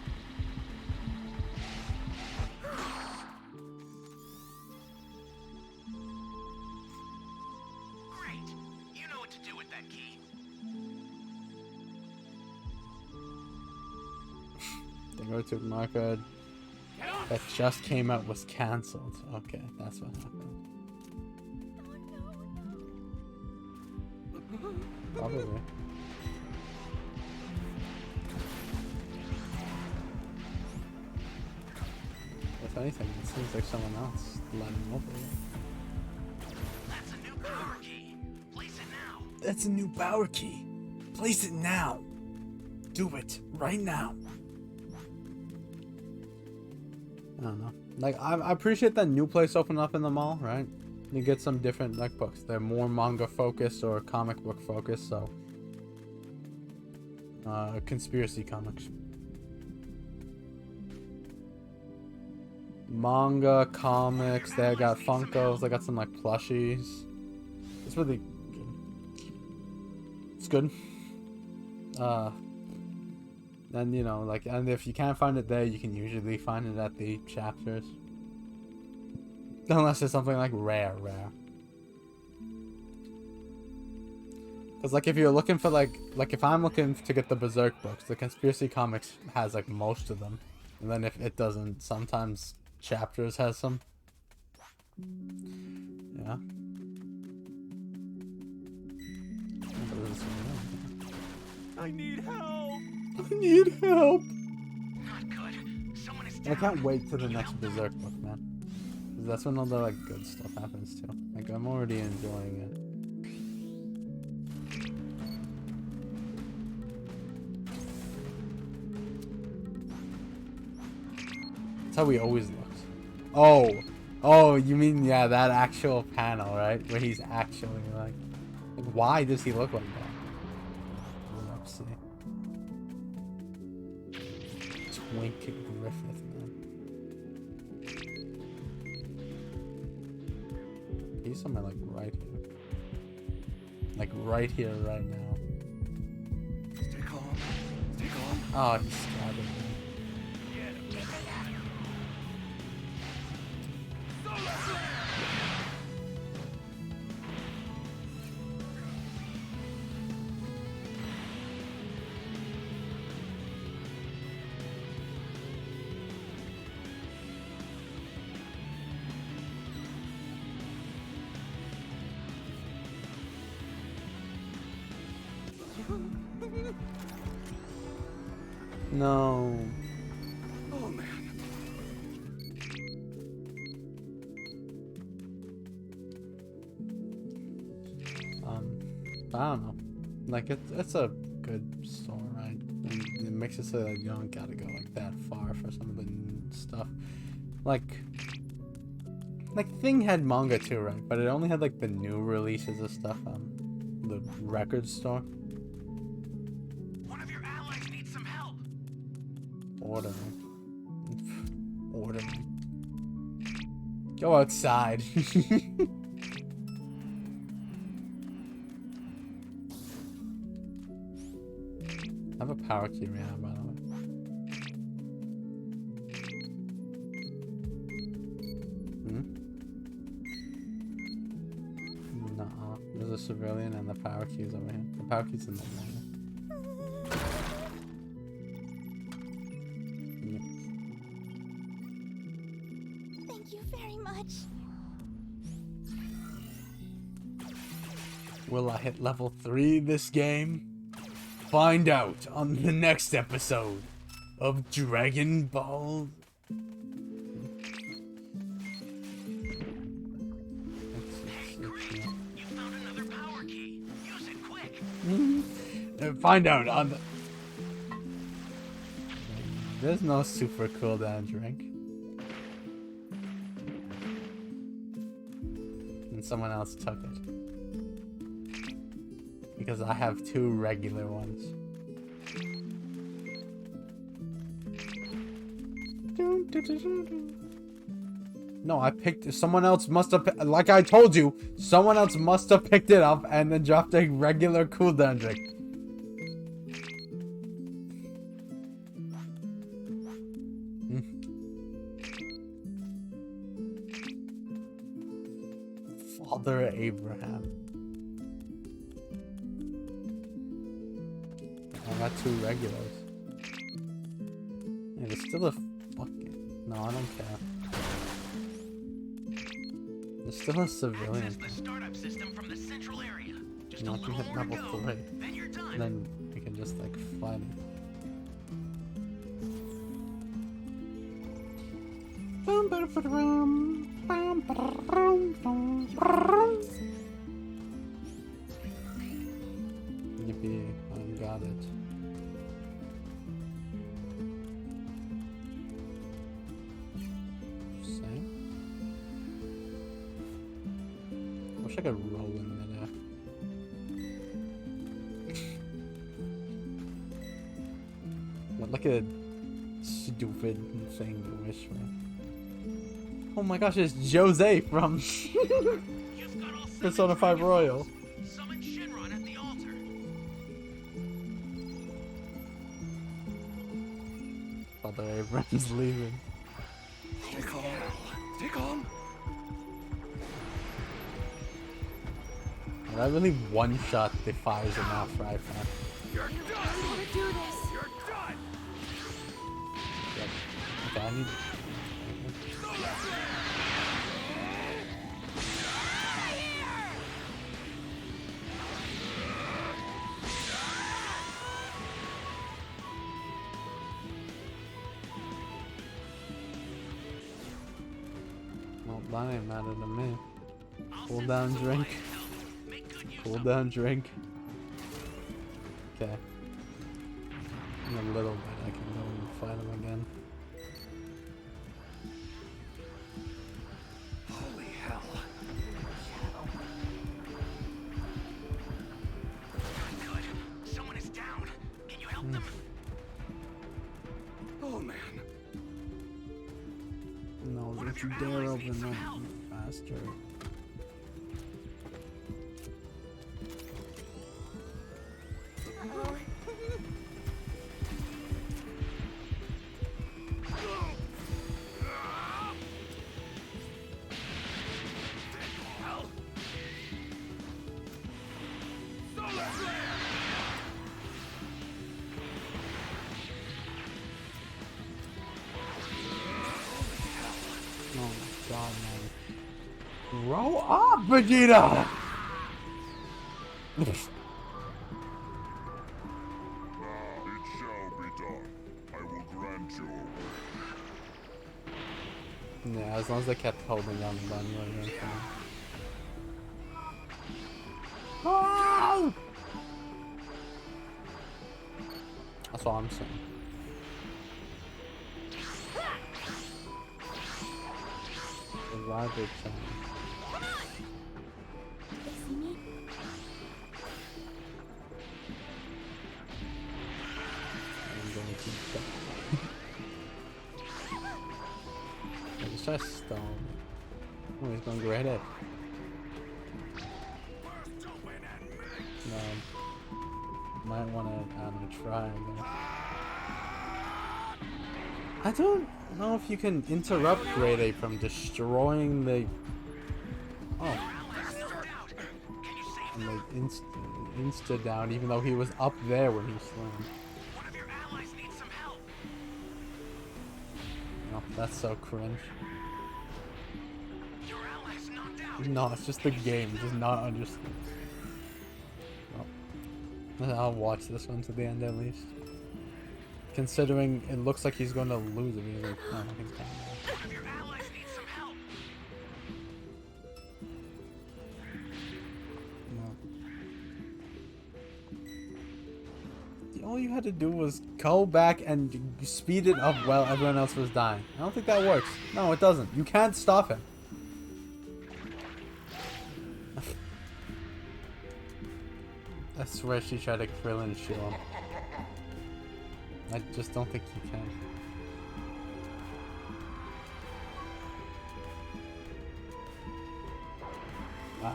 S2: Great. You know what to do with that key.
S1: Danganronpa manga that just came out was cancelled. Okay, that's what happened. Probably. If anything, it seems like someone else let him over it.
S2: That's a new power key. Place it now.
S1: That's a new power key. Place it now. Do it right now. I don't know. Like I appreciate that new place opened up in the mall, right? You get some different like books. They're more manga focused or comic book focused, so conspiracy comics. Manga, comics, they got Funkos, they got some like plushies. It's really good. It's good. And you know, like, and if you can't find it there, you can usually find it at the chapters. Unless it's something like rare. Because like if you're looking for like if I'm looking to get the Berserk books, the Conspiracy Comics has like most of them. And then if it doesn't, sometimes Chapters has some. Yeah.
S5: I need help!
S1: I need help!
S2: Not good. Someone is
S1: I
S2: down.
S1: can't wait till the next Berserk book, man. Because that's when all the like good stuff happens too. Like I'm already enjoying it. That's how he always looks. Oh, you mean yeah, that actual panel, right? Where he's actually like why does he look like that? Let's see. Twink Griffith, man. He's somewhere like right here. Like right here, right now.
S3: Stay calm. Stay calm.
S1: Oh, he's stabbing me. No.
S3: Oh man.
S1: I don't know. Like it's a good store, right? And it makes it so that you don't gotta go like that far for some of the stuff. Like Thing had manga too, right? But it only had like the new releases of stuff on the record store.
S2: One of your allies needs some help.
S1: Ordering. Ordering. Go outside. I have a power key right now, by the way. Nuh-uh. There's a civilian and the power key's over here. The power key's in the morning.
S6: Thank you very much.
S1: Will I hit level 3 this game? Find out on the next episode of Dragon Ball.
S2: You found another power key. Use it quick.
S1: Find out on the... There's no super cooldown drink. And someone else took it. Because I have 2 regular ones. No, I picked... Someone else must have... Like I told you, someone else must have picked it up and then dropped a regular cooldown drink. Father Abraham. I got 2 regulars. Yeah, there's still a fucking... No, I don't care. There's still a civilian.
S2: Access the startup system from the central area. Just a
S1: Not to
S2: little
S1: hit
S2: more to
S1: level
S2: go.
S1: 3.
S2: Then you're done.
S1: And then we can just like fight it. Yippee, I got it. Same. I wish I could roll in midair. What, like a stupid thing to wish for. Oh my gosh, it's Jose from
S2: You've got all 7
S1: Persona 5 Royal.
S2: Summon Shinron at the altar.
S1: Father Abraham's leaving.
S3: Stay calm. Stay calm.
S1: Did I really one-shot the fires enough right now?
S5: You're done.
S6: I want to do this.
S5: You're done.
S1: Yep. Okay, I need... Well, that ain't matter to me. Cool down drink. Cool down drink. Okay. In a little bit I can go and fight him again.
S3: Holy hell.
S2: Good. Someone is down. Can you help them?
S3: Oh man.
S1: No,
S2: One
S1: don't
S2: of
S1: you
S2: your
S1: dare
S2: allies needs
S1: open
S2: some
S1: up,
S2: help.
S1: you bastard. Oh my god, man. Grow up, Vegeta!
S5: It shall be done. will grant your wish.
S1: Yeah, as long as they kept holding down the button, we're doing fine. Oh! That's all I'm saying. The rabbit time.
S6: They see me?
S1: I'm going to die. Let's try to stall him. Oh, he's going great at. No. Might want to, I don't know, try again. I don't know if you can interrupt Grade A from destroying the... Oh. And like insta down, even though he was up there when he slammed.
S2: One of your allies needs some help.
S1: Oh, that's so cringe.
S2: Your allies knocked out.
S1: No, it's just the game, does not understand. Well, I'll watch this one to the end at least. Considering it looks like he's going to lose it. He's like, oh, he's down there.
S2: One of your allies needs some help.
S1: No. All you had to do was go back and speed it up while everyone else was dying. I don't think that works. No, it doesn't. You can't stop him. I swear she tried to Krillin shield him. I just don't think you can.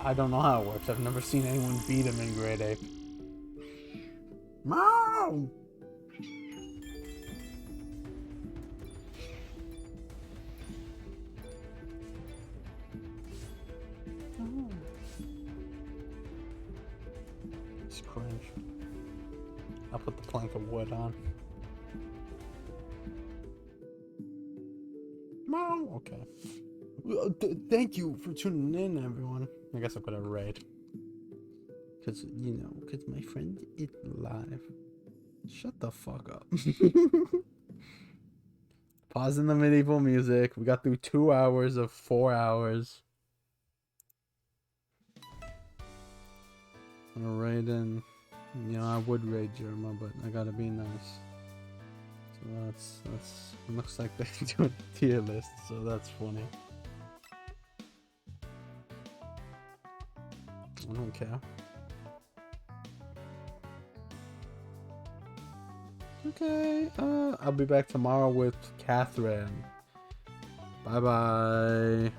S1: I don't know how it works. I've never seen anyone beat him in Grade A. No! It's cringe. I'll put the plank of wood on. No! Okay. Well, thank you for tuning in, everyone. I guess I'll put a raid. Because, you know, because my friend is live. Shut the fuck up. Pausing the medieval music. We got through 2 hours of 4 hours. I'm gonna raid in. You know, I would raid Germa, but I gotta be nice. So that's looks like they do a tier list, so that's funny. I don't care. Okay, I'll be back tomorrow with Catherine. Bye bye.